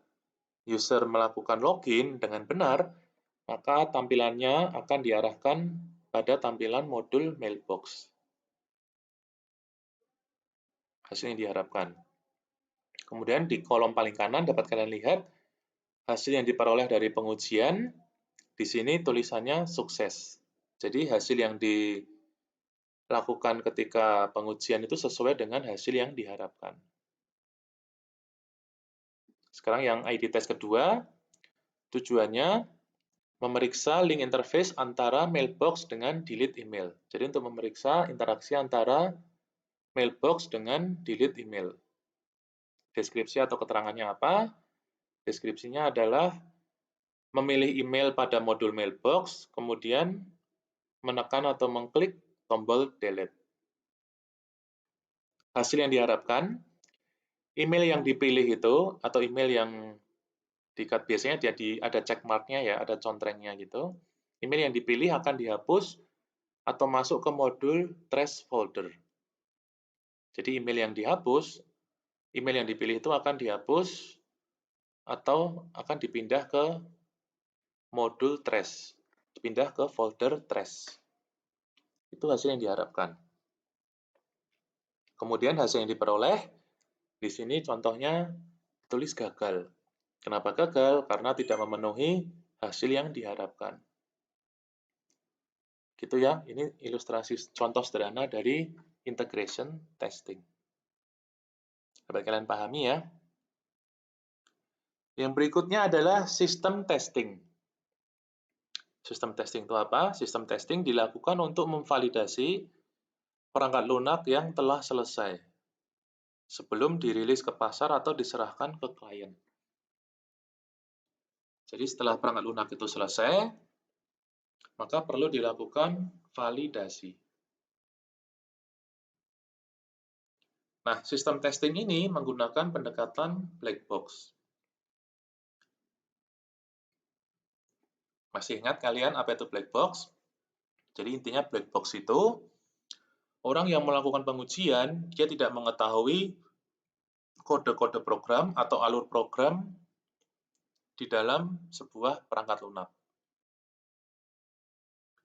user melakukan login dengan benar, maka tampilannya akan diarahkan pada tampilan modul mailbox. Hasil yang diharapkan. Kemudian di kolom paling kanan dapat kalian lihat hasil yang diperoleh dari pengujian. Di sini tulisannya sukses. Jadi hasil yang dilakukan ketika pengujian itu sesuai dengan hasil yang diharapkan. Sekarang yang ID test kedua, tujuannya memeriksa link interface antara mailbox dengan delete email. Jadi untuk memeriksa interaksi antara mailbox dengan delete email. Deskripsi atau keterangannya apa? Deskripsinya adalah memilih email pada modul mailbox, kemudian menekan atau mengklik tombol delete. Hasil yang diharapkan, email yang dipilih itu, atau email yang biasanya ada check mark-nya ya, ada contrengnya gitu. Email yang dipilih akan dihapus atau masuk ke modul trash folder. Jadi email yang dihapus, email yang dipilih itu akan dihapus atau akan dipindah ke modul trash, dipindah ke folder trash. Itu hasil yang diharapkan. Kemudian hasil yang diperoleh, di sini contohnya tulis gagal. Kenapa gagal? Karena tidak memenuhi hasil yang diharapkan. Gitu ya, ini ilustrasi contoh sederhana dari integration testing. Dapat kalian pahami ya. Yang berikutnya adalah sistem testing. Sistem testing itu apa? Sistem testing dilakukan untuk memvalidasi perangkat lunak yang telah selesai sebelum dirilis ke pasar atau diserahkan ke klien. Jadi setelah perangkat lunak itu selesai, maka perlu dilakukan validasi. Nah, sistem testing ini menggunakan pendekatan black box. Masih ingat kalian apa itu black box? Jadi intinya black box itu orang yang melakukan pengujian, dia tidak mengetahui kode-kode program atau alur program di dalam sebuah perangkat lunak.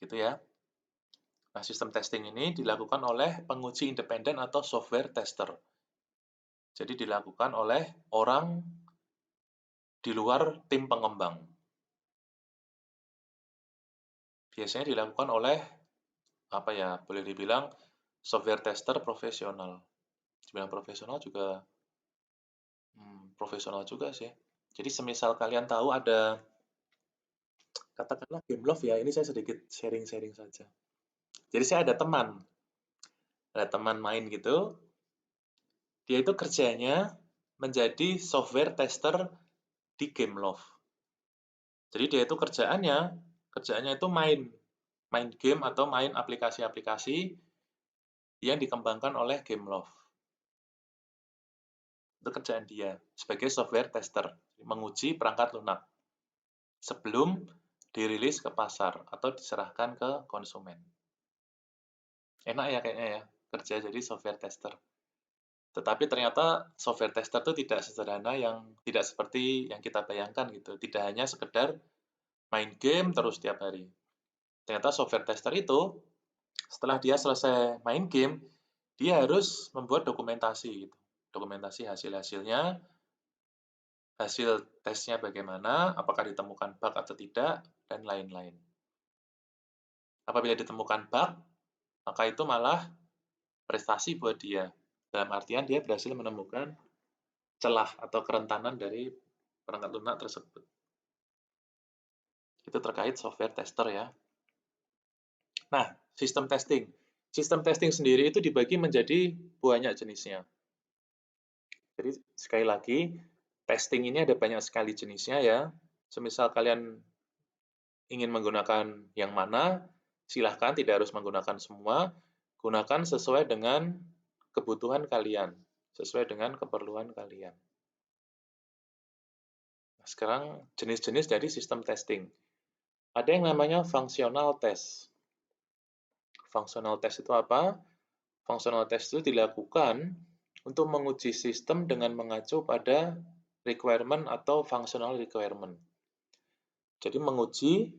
Gitu ya. Nah, sistem testing ini dilakukan oleh penguji independen atau software tester. Jadi dilakukan oleh orang di luar tim pengembang. Biasanya dilakukan oleh boleh dibilang software tester profesional. Dibilang profesional juga profesional juga sih. Jadi semisal kalian tahu ada, katakanlah Gameloft ya, ini saya sedikit sharing-sharing saja. Jadi saya ada teman main gitu, dia itu kerjanya menjadi software tester di Gameloft. Jadi dia itu kerjaannya itu main game atau main aplikasi-aplikasi yang dikembangkan oleh Gameloft. Itu kerjaan dia sebagai software tester, menguji perangkat lunak sebelum dirilis ke pasar atau diserahkan ke konsumen. Enak ya kayaknya ya, kerja jadi software tester. Tetapi ternyata software tester itu tidak sederhana, tidak seperti yang kita bayangkan gitu. Tidak hanya sekedar main game terus tiap hari. Ternyata software tester itu setelah dia selesai main game, dia harus membuat dokumentasi gitu. Dokumentasi hasil-hasilnya, hasil tesnya bagaimana, apakah ditemukan bug atau tidak, dan lain-lain. Apabila ditemukan bug, maka itu malah prestasi buat dia. Dalam artian dia berhasil menemukan celah atau kerentanan dari perangkat lunak tersebut. Itu terkait software tester ya. Nah, sistem testing. Sistem testing sendiri itu dibagi menjadi banyak jenisnya. Jadi sekali lagi, testing ini ada banyak sekali jenisnya ya. Semisal kalian ingin menggunakan yang mana, silahkan, tidak harus menggunakan semua. Gunakan sesuai dengan kebutuhan kalian, sesuai dengan keperluan kalian. Nah, sekarang jenis-jenis dari sistem testing. Ada yang namanya functional test. Functional test itu apa? Functional test itu dilakukan untuk menguji sistem dengan mengacu pada requirement atau functional requirement. Jadi menguji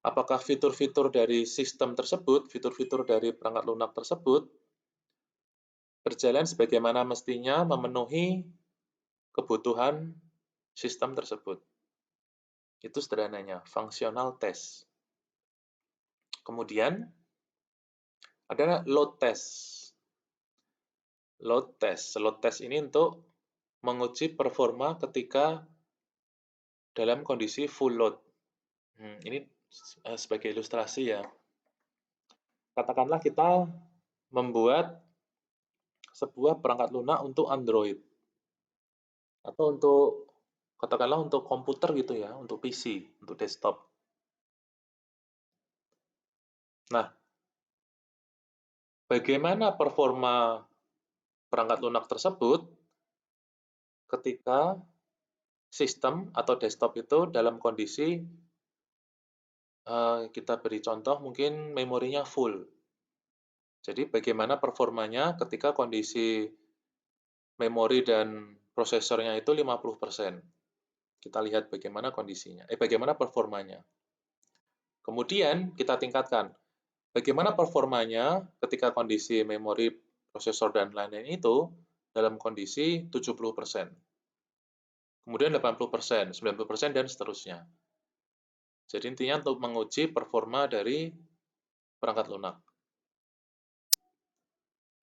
apakah fitur-fitur dari sistem tersebut, fitur-fitur dari perangkat lunak tersebut, berjalan sebagaimana mestinya memenuhi kebutuhan sistem tersebut. Itu sederhananya, functional test. Kemudian ada load test. Load test ini untuk menguji performa ketika dalam kondisi full load. Ini sebagai ilustrasi ya. Katakanlah kita membuat sebuah perangkat lunak untuk Android. Atau katakanlah untuk komputer gitu ya, untuk PC, untuk desktop. Nah, bagaimana performa perangkat lunak tersebut ketika sistem atau desktop itu dalam kondisi kita beri contoh mungkin memorinya full. Jadi bagaimana performanya ketika kondisi memori dan prosesornya itu 50%. Kita lihat bagaimana kondisinya, bagaimana performanya. Kemudian kita tingkatkan, bagaimana performanya ketika kondisi memori, prosesor, dan lain-lain itu dalam kondisi 70%. Kemudian 80%, 90%, dan seterusnya. Jadi intinya untuk menguji performa dari perangkat lunak.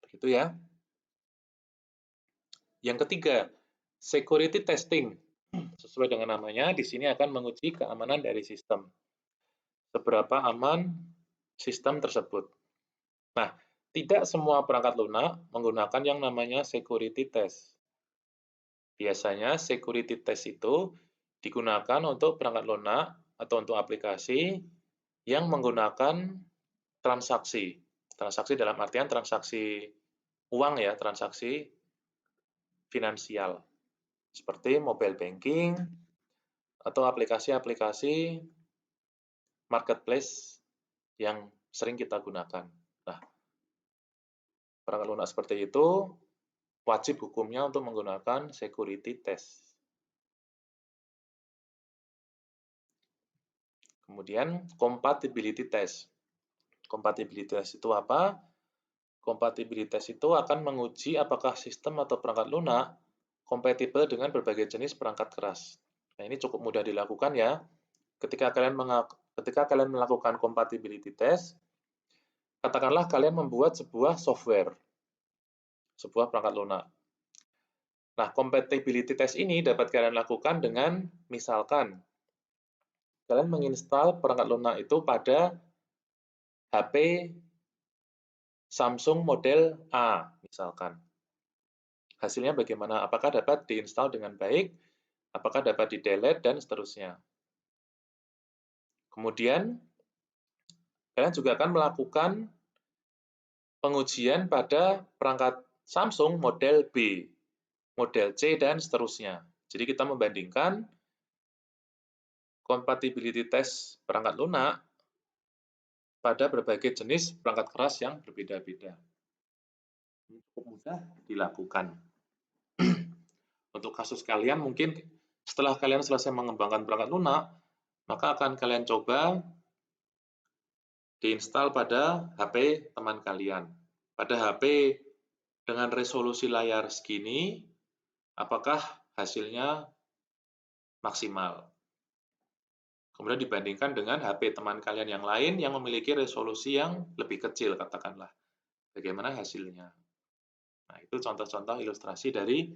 Begitu ya. Yang ketiga, security testing. Sesuai dengan namanya, di sini akan menguji keamanan dari sistem. Seberapa aman sistem tersebut. Nah, tidak semua perangkat lunak menggunakan yang namanya security test. Biasanya security test itu digunakan untuk perangkat lunak atau untuk aplikasi yang menggunakan transaksi. Transaksi dalam artian transaksi uang ya, transaksi finansial. Seperti mobile banking atau aplikasi-aplikasi marketplace yang sering kita gunakan. Nah, perangkat lunak seperti itu wajib hukumnya untuk menggunakan security test. Kemudian compatibility test. Compatibility test itu apa? Compatibility test itu akan menguji apakah sistem atau perangkat lunak kompatibel dengan berbagai jenis perangkat keras. Nah, ini cukup mudah dilakukan ya. Ketika kalian melakukan compatibility test, Katakanlah kalian membuat sebuah software, sebuah perangkat lunak. Nah, compatibility test ini dapat kalian lakukan dengan misalkan kalian menginstal perangkat lunak itu pada HP Samsung model A, misalkan. Hasilnya bagaimana? Apakah dapat diinstal dengan baik? Apakah dapat di-delete? Dan seterusnya. Kemudian, kalian juga akan melakukan pengujian pada perangkat Samsung model B, model C, dan seterusnya. Jadi kita membandingkan compatibility test perangkat lunak pada berbagai jenis perangkat keras yang berbeda-beda. Ini cukup mudah dilakukan. Untuk kasus kalian mungkin setelah kalian selesai mengembangkan perangkat lunak, maka akan kalian coba diinstal pada HP teman kalian. Pada HP dengan resolusi layar segini, apakah hasilnya maksimal? Kemudian dibandingkan dengan HP teman kalian yang lain yang memiliki resolusi yang lebih kecil, katakanlah. Bagaimana hasilnya? Nah, itu contoh-contoh ilustrasi dari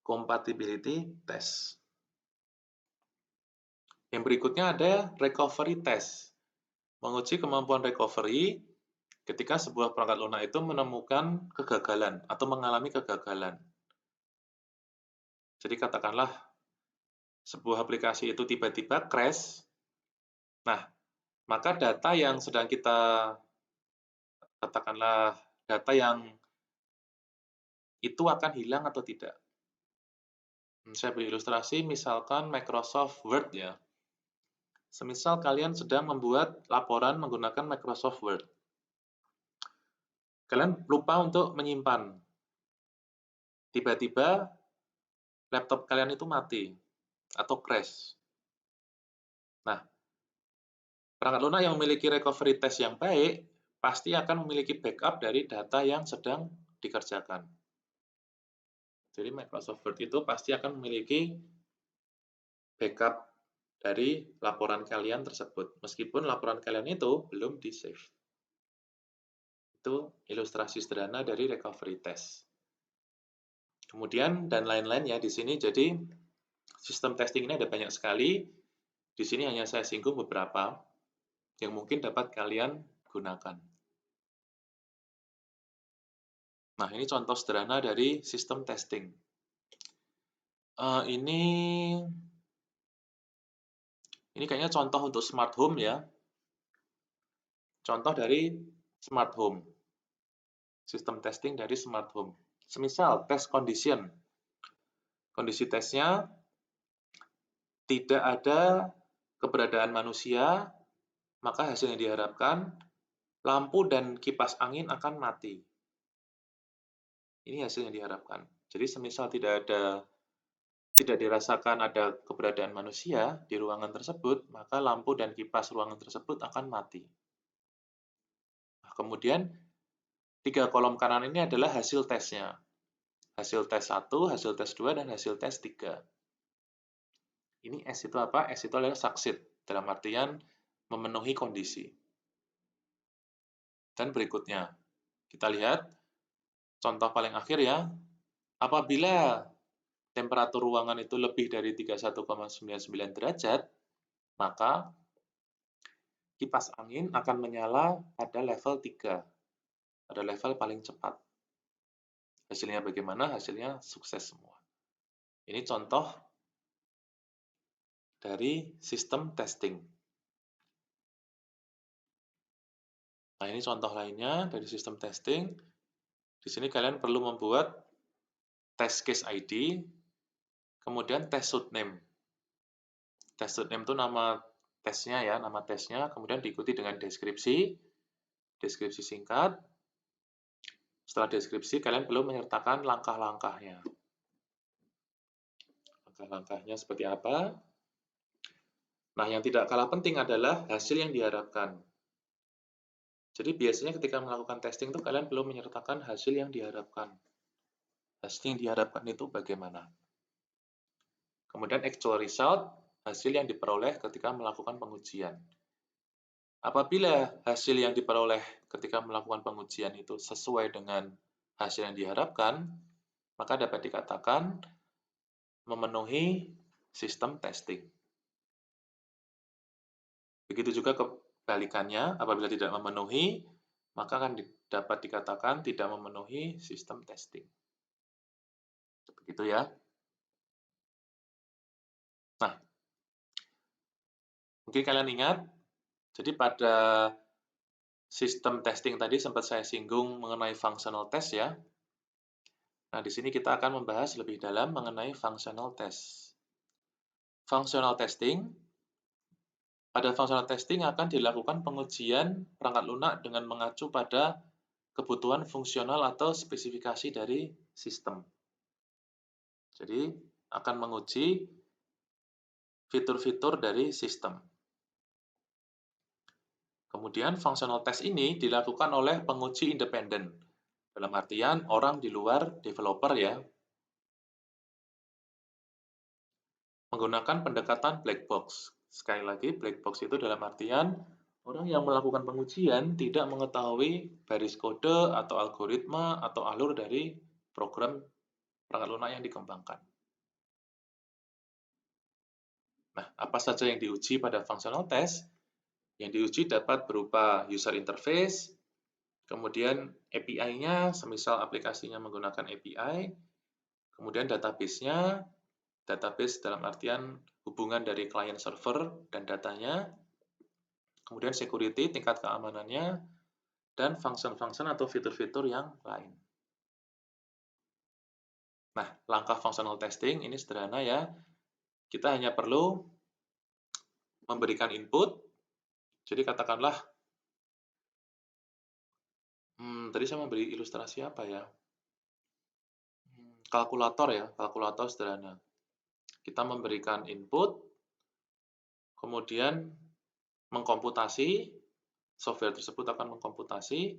compatibility test. Yang berikutnya ada recovery test. Menguji kemampuan recovery ketika sebuah perangkat lunak itu menemukan kegagalan atau mengalami kegagalan. Jadi katakanlah sebuah aplikasi itu tiba-tiba crash. Nah, maka data yang sedang kita katakanlah data yang itu akan hilang atau tidak. Saya beri ilustrasi misalkan Microsoft Word ya. Semisal kalian sedang membuat laporan menggunakan Microsoft Word. Kalian lupa untuk menyimpan. Tiba-tiba laptop kalian itu mati atau crash. Nah, perangkat lunak yang memiliki recovery test yang baik pasti akan memiliki backup dari data yang sedang dikerjakan. Jadi Microsoft Word itu pasti akan memiliki backup dari laporan kalian tersebut, meskipun laporan kalian itu belum di-save. Itu ilustrasi sederhana dari recovery test. Kemudian dan lain-lain ya di sini. Jadi sistem testing ini ada banyak sekali. Di sini hanya saya singgung beberapa yang mungkin dapat kalian gunakan. Nah, ini contoh sederhana dari sistem testing. Ini kayaknya contoh untuk smart home ya. Contoh dari smart home. Sistem testing dari smart home. Semisal test condition. Kondisi tesnya tidak ada keberadaan manusia, maka hasil yang diharapkan lampu dan kipas angin akan mati. Ini hasil yang diharapkan. Jadi semisal tidak dirasakan ada keberadaan manusia di ruangan tersebut, maka lampu dan kipas ruangan tersebut akan mati. Nah, kemudian 3 kolom kanan ini adalah hasil tesnya. Hasil tes 1, hasil tes 2, dan hasil tes 3. Ini S itu apa? S itu adalah succeed, dalam artian memenuhi kondisi. Dan berikutnya, kita lihat contoh paling akhir ya. Apabila temperatur ruangan itu lebih dari 31,99 derajat, maka kipas angin akan menyala pada level 3, pada level paling cepat. Hasilnya bagaimana? Hasilnya sukses semua. Ini contoh dari sistem testing. Nah, ini contoh lainnya dari sistem testing. Di sini kalian perlu membuat test case ID, kemudian test suite name. Test suite name itu nama tesnya ya, nama tesnya, kemudian diikuti dengan deskripsi singkat. Setelah deskripsi, kalian perlu menyertakan langkah-langkahnya. Langkah-langkahnya seperti apa? Nah, yang tidak kalah penting adalah hasil yang diharapkan. Jadi biasanya ketika melakukan testing itu kalian perlu menyertakan hasil yang diharapkan. Hasil yang diharapkan itu bagaimana? Kemudian actual result, hasil yang diperoleh ketika melakukan pengujian. Apabila hasil yang diperoleh ketika melakukan pengujian itu sesuai dengan hasil yang diharapkan, maka dapat dikatakan memenuhi sistem testing. Begitu juga kebalikannya, apabila tidak memenuhi, maka akan dapat dikatakan tidak memenuhi sistem testing. Begitu ya. Nah, mungkin kalian ingat, jadi pada sistem testing tadi sempat saya singgung mengenai functional test ya. Nah, di sini kita akan membahas lebih dalam mengenai functional test. Functional testing, pada functional testing akan dilakukan pengujian perangkat lunak dengan mengacu pada kebutuhan fungsional atau spesifikasi dari sistem. Jadi, akan menguji fitur-fitur dari sistem. Kemudian, functional test ini dilakukan oleh penguji independen. Dalam artian, orang di luar developer ya. Menggunakan pendekatan black box. Sekali lagi, black box itu dalam artian orang yang melakukan pengujian tidak mengetahui baris kode atau algoritma atau alur dari program perangkat lunak yang dikembangkan. Nah, apa saja yang diuji pada functional test? Yang diuji dapat berupa user interface, kemudian API-nya, semisal aplikasinya menggunakan API, kemudian database-nya, database dalam artian hubungan dari client server dan datanya, kemudian security, tingkat keamanannya, dan function-function atau fitur-fitur yang lain. Nah, langkah functional testing ini sederhana ya. Kita hanya perlu memberikan input. Jadi katakanlah, tadi saya memberi ilustrasi apa ya? Kalkulator ya, kalkulator sederhana. Kita memberikan input, kemudian mengkomputasi, software tersebut akan mengkomputasi,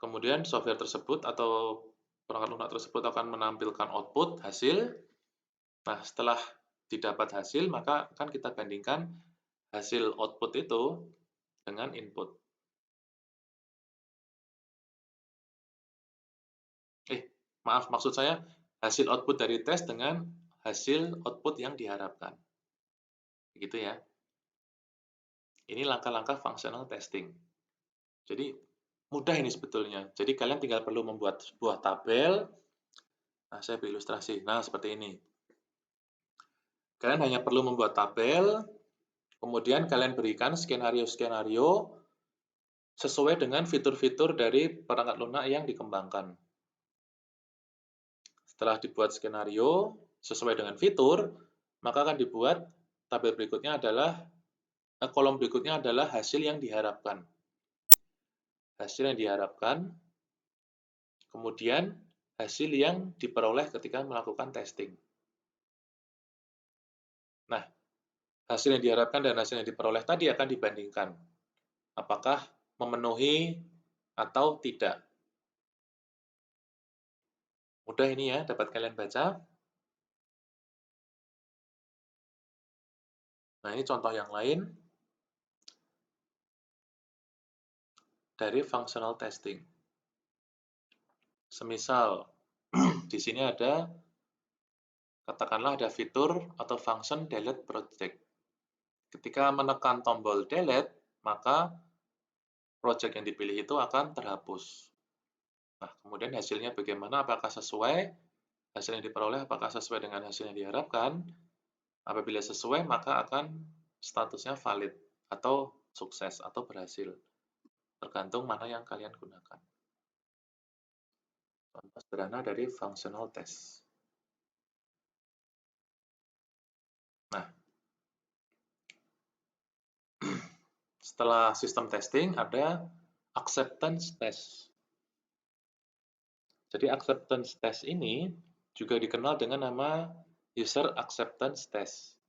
kemudian software tersebut atau perangkat lunak tersebut akan menampilkan output, hasil. Nah, setelah didapat hasil, maka akan kita bandingkan hasil output itu dengan input. Maaf, maksud saya hasil output dari tes dengan hasil output yang diharapkan. Begitu ya. Ini langkah-langkah functional testing. Jadi, mudah ini sebetulnya. Jadi, kalian tinggal perlu membuat sebuah tabel. Nah, saya beri ilustrasi. Nah, seperti ini. Kalian hanya perlu membuat tabel, kemudian kalian berikan skenario-skenario sesuai dengan fitur-fitur dari perangkat lunak yang dikembangkan. Setelah dibuat skenario sesuai dengan fitur, maka akan dibuat tabel berikutnya adalah, kolom berikutnya adalah hasil yang diharapkan. Hasil yang diharapkan, kemudian hasil yang diperoleh ketika melakukan testing. Nah, hasil yang diharapkan dan hasil yang diperoleh tadi akan dibandingkan. Apakah memenuhi atau tidak. Mudah ini ya, dapat kalian baca. Nah, ini contoh yang lain dari functional testing. Semisal, di sini ada, katakanlah ada fitur atau function delete project. Ketika menekan tombol delete, maka project yang dipilih itu akan terhapus. Nah, kemudian hasilnya bagaimana? Apakah sesuai? Hasil yang diperoleh apakah sesuai dengan hasil yang diharapkan? Apabila sesuai, maka akan statusnya valid atau sukses atau berhasil. Tergantung mana yang kalian gunakan. Contoh sederhana dari functional test. Nah, setelah sistem testing ada acceptance test. Jadi acceptance test ini juga dikenal dengan nama user acceptance test.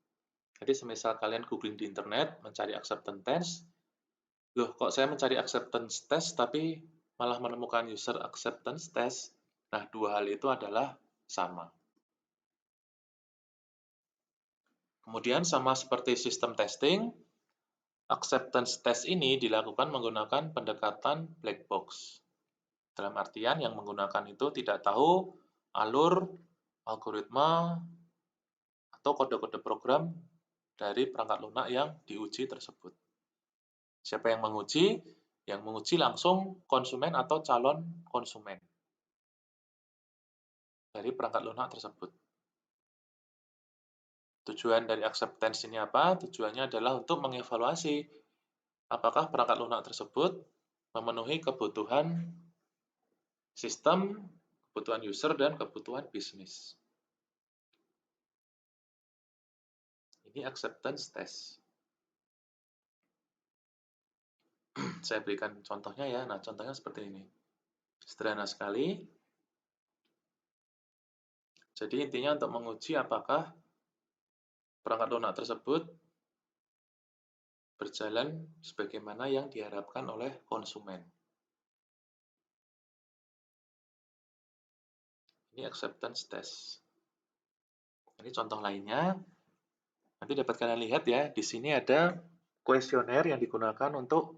Jadi semisal kalian googling di internet mencari acceptance test, loh kok saya mencari acceptance test tapi malah menemukan user acceptance test. Nah, dua hal itu adalah sama. Kemudian sama seperti sistem testing, Acceptance test ini dilakukan menggunakan pendekatan black box. Dalam artian yang menggunakan itu tidak tahu alur, algoritma, atau kode-kode program dari perangkat lunak yang diuji tersebut. Siapa yang menguji? Yang menguji langsung konsumen atau calon konsumen dari perangkat lunak tersebut. Tujuan dari acceptance ini apa? Tujuannya adalah untuk mengevaluasi apakah perangkat lunak tersebut memenuhi kebutuhan sistem, kebutuhan user, dan kebutuhan bisnis. Ini acceptance test. Saya berikan contohnya ya. Nah, contohnya seperti ini. Sederhana sekali. Jadi intinya untuk menguji apakah perangkat lunak tersebut berjalan sebagaimana yang diharapkan oleh konsumen. Ini acceptance test. Ini contoh lainnya. Nanti dapat kalian lihat ya, di sini ada kuesioner yang digunakan untuk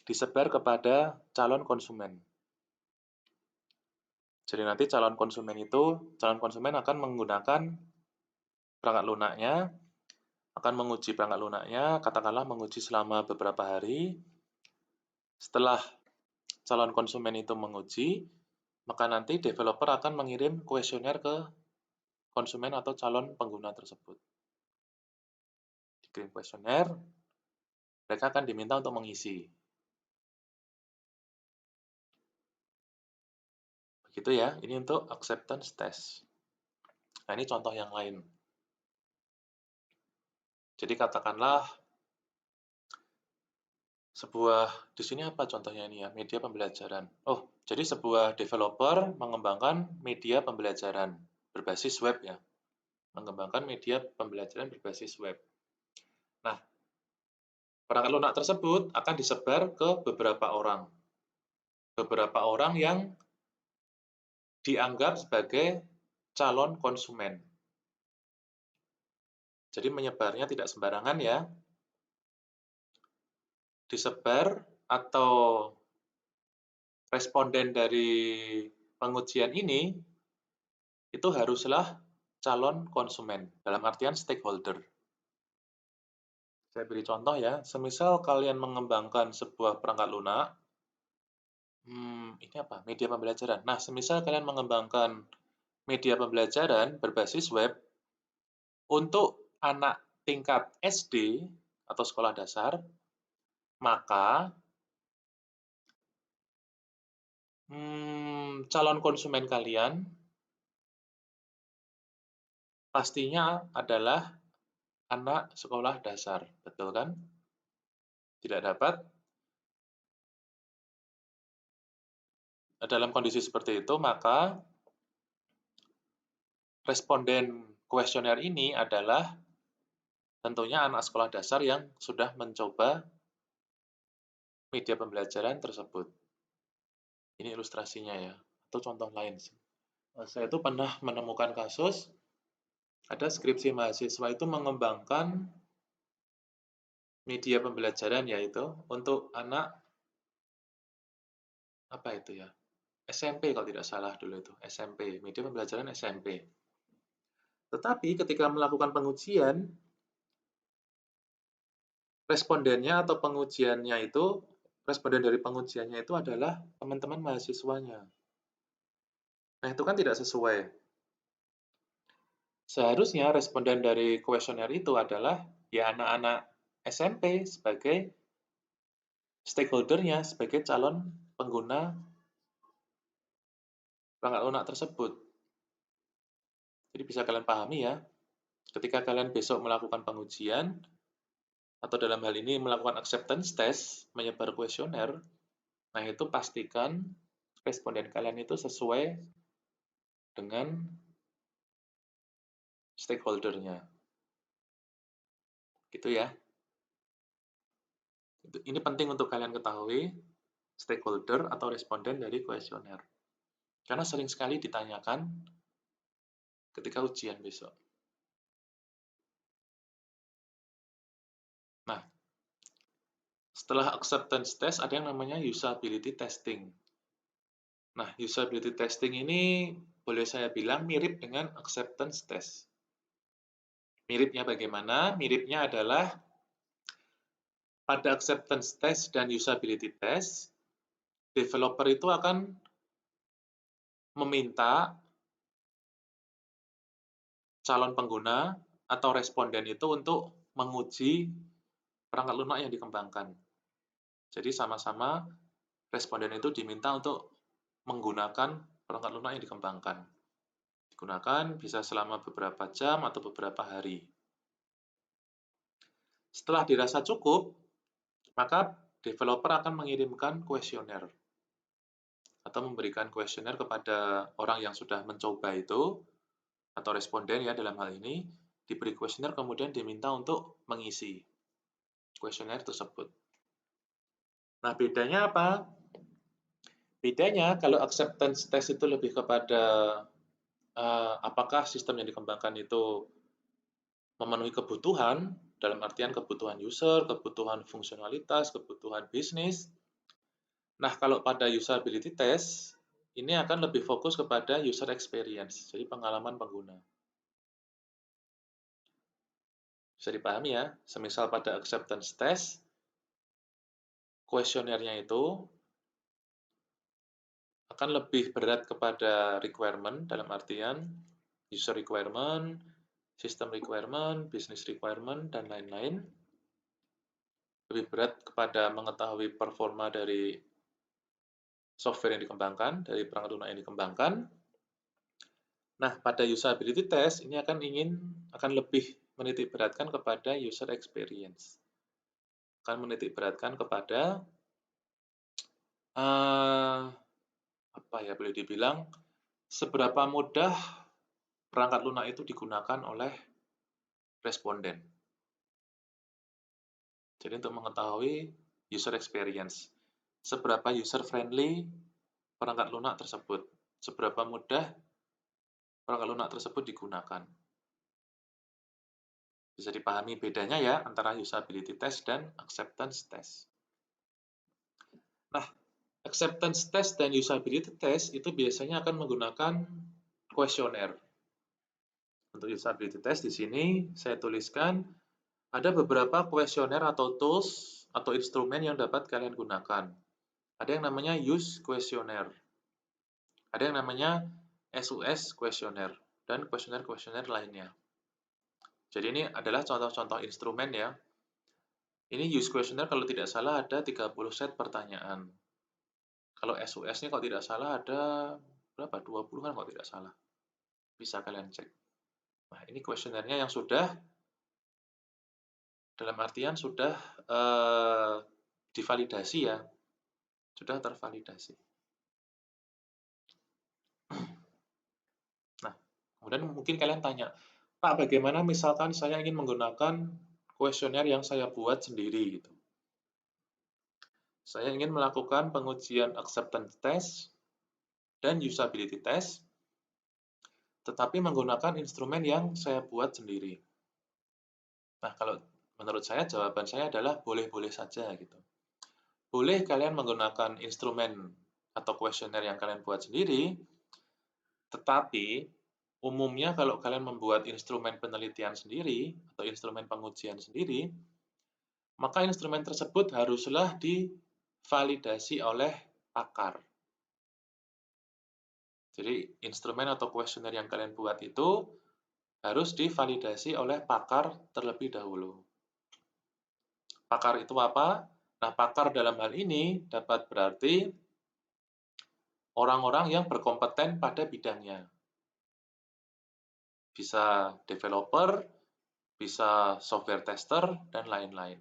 disebar kepada calon konsumen. Jadi nanti calon konsumen akan menggunakan perangkat lunaknya, akan menguji perangkat lunaknya, katakanlah menguji selama beberapa hari. Setelah calon konsumen itu menguji, maka nanti developer akan mengirim kuesioner ke konsumen atau calon pengguna tersebut. Dikirim kuesioner, mereka akan diminta untuk mengisi. Begitu ya, ini untuk acceptance test. Nah, ini contoh yang lain. Jadi katakanlah di sini apa contohnya ini ya, media pembelajaran. Oh, jadi sebuah developer mengembangkan media pembelajaran berbasis web ya. Mengembangkan media pembelajaran berbasis web. Nah, perangkat lunak tersebut akan disebar ke beberapa orang. Beberapa orang yang dianggap sebagai calon konsumen. Jadi menyebarnya tidak sembarangan ya. Disebar atau responden dari pengujian ini itu haruslah calon konsumen, dalam artian stakeholder. Saya beri contoh ya, semisal kalian mengembangkan sebuah perangkat lunak, ini apa? Media pembelajaran. Nah, semisal kalian mengembangkan media pembelajaran berbasis web untuk anak tingkat SD atau sekolah dasar, maka calon konsumen kalian pastinya adalah anak sekolah dasar, betul kan? Tidak dapat. Dalam kondisi seperti itu, maka responden kuesioner ini adalah tentunya anak sekolah dasar yang sudah mencoba media pembelajaran tersebut. Ini ilustrasinya ya, atau contoh lain. Saya itu pernah menemukan kasus, ada skripsi mahasiswa itu mengembangkan media pembelajaran yaitu untuk anak apa itu ya, SMP kalau tidak salah dulu itu, SMP, media pembelajaran SMP. Tetapi ketika melakukan pengujian, respondennya atau pengujiannya itu, responden dari pengujiannya itu adalah teman-teman mahasiswanya. Nah, itu kan tidak sesuai. Seharusnya responden dari kuesioner itu adalah ya anak-anak SMP sebagai stakeholder-nya, sebagai calon pengguna perangkat lunak tersebut. Jadi bisa kalian pahami ya, ketika kalian besok melakukan pengujian, atau dalam hal ini melakukan acceptance test, menyebar kuesioner, nah itu pastikan responden kalian itu sesuai dengan stakeholder-nya. Gitu ya. Ini penting untuk kalian ketahui, stakeholder atau responden dari kuesioner. Karena sering sekali ditanyakan ketika ujian besok. Nah, Setelah acceptance test ada yang namanya usability testing. Nah, usability testing ini boleh saya bilang mirip dengan acceptance test. Miripnya bagaimana? Miripnya adalah pada acceptance test dan usability test, developer itu akan meminta calon pengguna atau responden itu untuk menguji perangkat lunak yang dikembangkan. Jadi sama-sama responden itu diminta untuk menggunakan perangkat lunak yang dikembangkan. Digunakan bisa selama beberapa jam atau beberapa hari. Setelah dirasa cukup, maka developer akan mengirimkan kuesioner atau memberikan kuesioner kepada orang yang sudah mencoba itu atau responden ya dalam hal ini, diberi kuesioner kemudian diminta untuk mengisi kuesioner tersebut. Nah, bedanya apa? Bedanya kalau acceptance test itu lebih kepada apakah sistem yang dikembangkan itu memenuhi kebutuhan, dalam artian kebutuhan user, kebutuhan fungsionalitas, kebutuhan bisnis. Nah, kalau pada usability test, ini akan lebih fokus kepada user experience, jadi pengalaman pengguna. Bisa dipahami ya, semisal pada acceptance test, kuesionernya itu akan lebih berat kepada requirement, dalam artian user requirement, system requirement, business requirement, dan lain-lain. Lebih berat kepada mengetahui performa dari software yang dikembangkan, dari perangkat lunak yang dikembangkan. Nah, pada usability test ini akan lebih menitik beratkan kepada user experience. Akan menitik beratkan kepada apa ya boleh dibilang seberapa mudah perangkat lunak itu digunakan oleh responden. Jadi untuk mengetahui user experience, seberapa user friendly perangkat lunak tersebut, seberapa mudah perangkat lunak tersebut digunakan. Bisa dipahami bedanya ya antara usability test dan acceptance test. Nah, acceptance test dan usability test itu biasanya akan menggunakan kuesioner. Untuk usability test di sini saya tuliskan ada beberapa kuesioner atau tools atau instrumen yang dapat kalian gunakan. Ada yang namanya use questionnaire. Ada yang namanya SUS questionnaire dan kuesioner-kuesioner lainnya. Jadi ini adalah contoh-contoh instrumen ya. Ini use questionnaire kalau tidak salah ada 30 set pertanyaan. Kalau SUS ini kalau tidak salah ada berapa? 20 kan kalau tidak salah. Bisa kalian cek. Nah, ini kuesionernya yang sudah dalam artian sudah divalidasi ya. Sudah tervalidasi. Nah, kemudian mungkin kalian tanya, Pak, bagaimana misalkan saya ingin menggunakan kuesioner yang saya buat sendiri gitu. Saya ingin melakukan pengujian acceptance test dan usability test, tetapi menggunakan instrumen yang saya buat sendiri. Nah, kalau menurut saya jawaban saya adalah boleh-boleh saja gitu. Boleh kalian menggunakan instrumen atau kuesioner yang kalian buat sendiri, tetapi umumnya kalau kalian membuat instrumen penelitian sendiri atau instrumen pengujian sendiri, maka instrumen tersebut haruslah divalidasi oleh pakar. Jadi instrumen atau kuesioner yang kalian buat itu harus divalidasi oleh pakar terlebih dahulu. Pakar itu apa? Nah, pakar dalam hal ini dapat berarti orang-orang yang berkompeten pada bidangnya. Bisa developer, bisa software tester, dan lain-lain.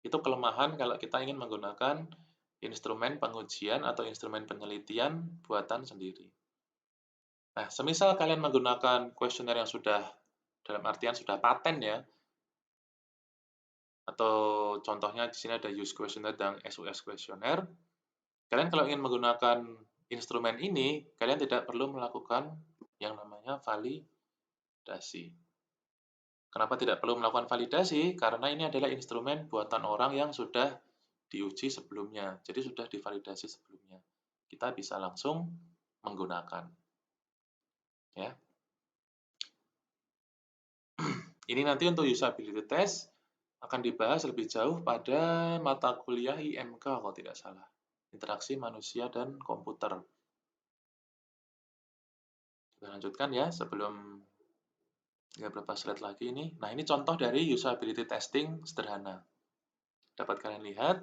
Itu kelemahan kalau kita ingin menggunakan instrumen pengujian atau instrumen penelitian buatan sendiri. Nah, semisal kalian menggunakan kuesioner yang sudah, dalam artian sudah paten ya, atau contohnya di sini ada use questionnaire dan SUS questionnaire. Kalian kalau ingin menggunakan instrumen ini, kalian tidak perlu melakukan yang namanya validasi. Kenapa tidak perlu melakukan validasi? Karena ini adalah instrumen buatan orang yang sudah diuji sebelumnya, jadi sudah divalidasi sebelumnya. Kita bisa langsung menggunakan. Ya. Ini nanti untuk usability test akan dibahas lebih jauh pada mata kuliah IMK kalau tidak salah. Interaksi manusia dan komputer. Kita lanjutkan ya sebelum beberapa slide lagi ini. Nah, ini contoh dari usability testing sederhana. Dapat kalian lihat.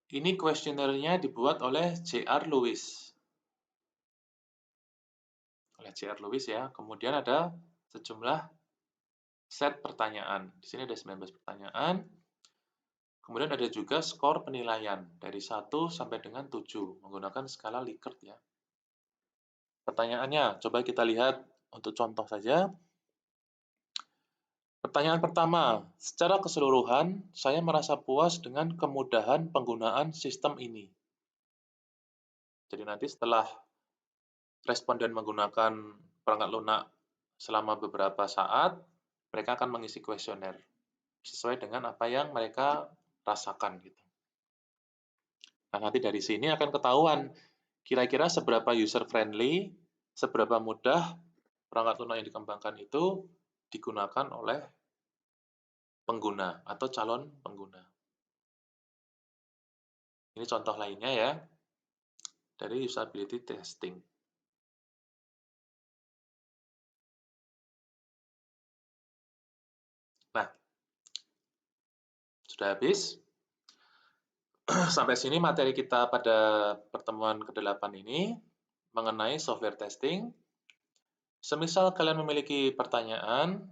Ini kuesionernya dibuat oleh J.R. Lewis. Oleh J.R. Lewis ya. Kemudian ada sejumlah set pertanyaan. Di sini ada 19 pertanyaan. Kemudian ada juga skor penilaian dari 1 sampai dengan 7 menggunakan skala Likert ya. Pertanyaannya, coba kita lihat untuk contoh saja. Pertanyaan pertama, secara keseluruhan saya merasa puas dengan kemudahan penggunaan sistem ini. Jadi nanti setelah responden menggunakan perangkat lunak selama beberapa saat, mereka akan mengisi kuesioner sesuai dengan apa yang mereka rasakan gitu. Nah, nanti dari sini akan ketahuan kira-kira seberapa user friendly, seberapa mudah perangkat lunak yang dikembangkan itu digunakan oleh pengguna atau calon pengguna. Ini contoh lainnya ya dari usability testing. Nah, sudah habis. Sampai sini materi kita pada pertemuan ke-8 ini mengenai software testing. Semisal kalian memiliki pertanyaan,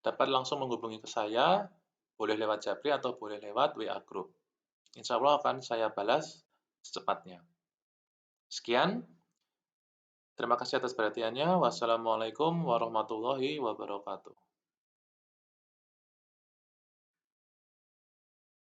dapat langsung menghubungi ke saya, boleh lewat Japri atau boleh lewat WA Group. Insya Allah akan saya balas secepatnya. Sekian, terima kasih atas perhatiannya. Wassalamualaikum warahmatullahi wabarakatuh.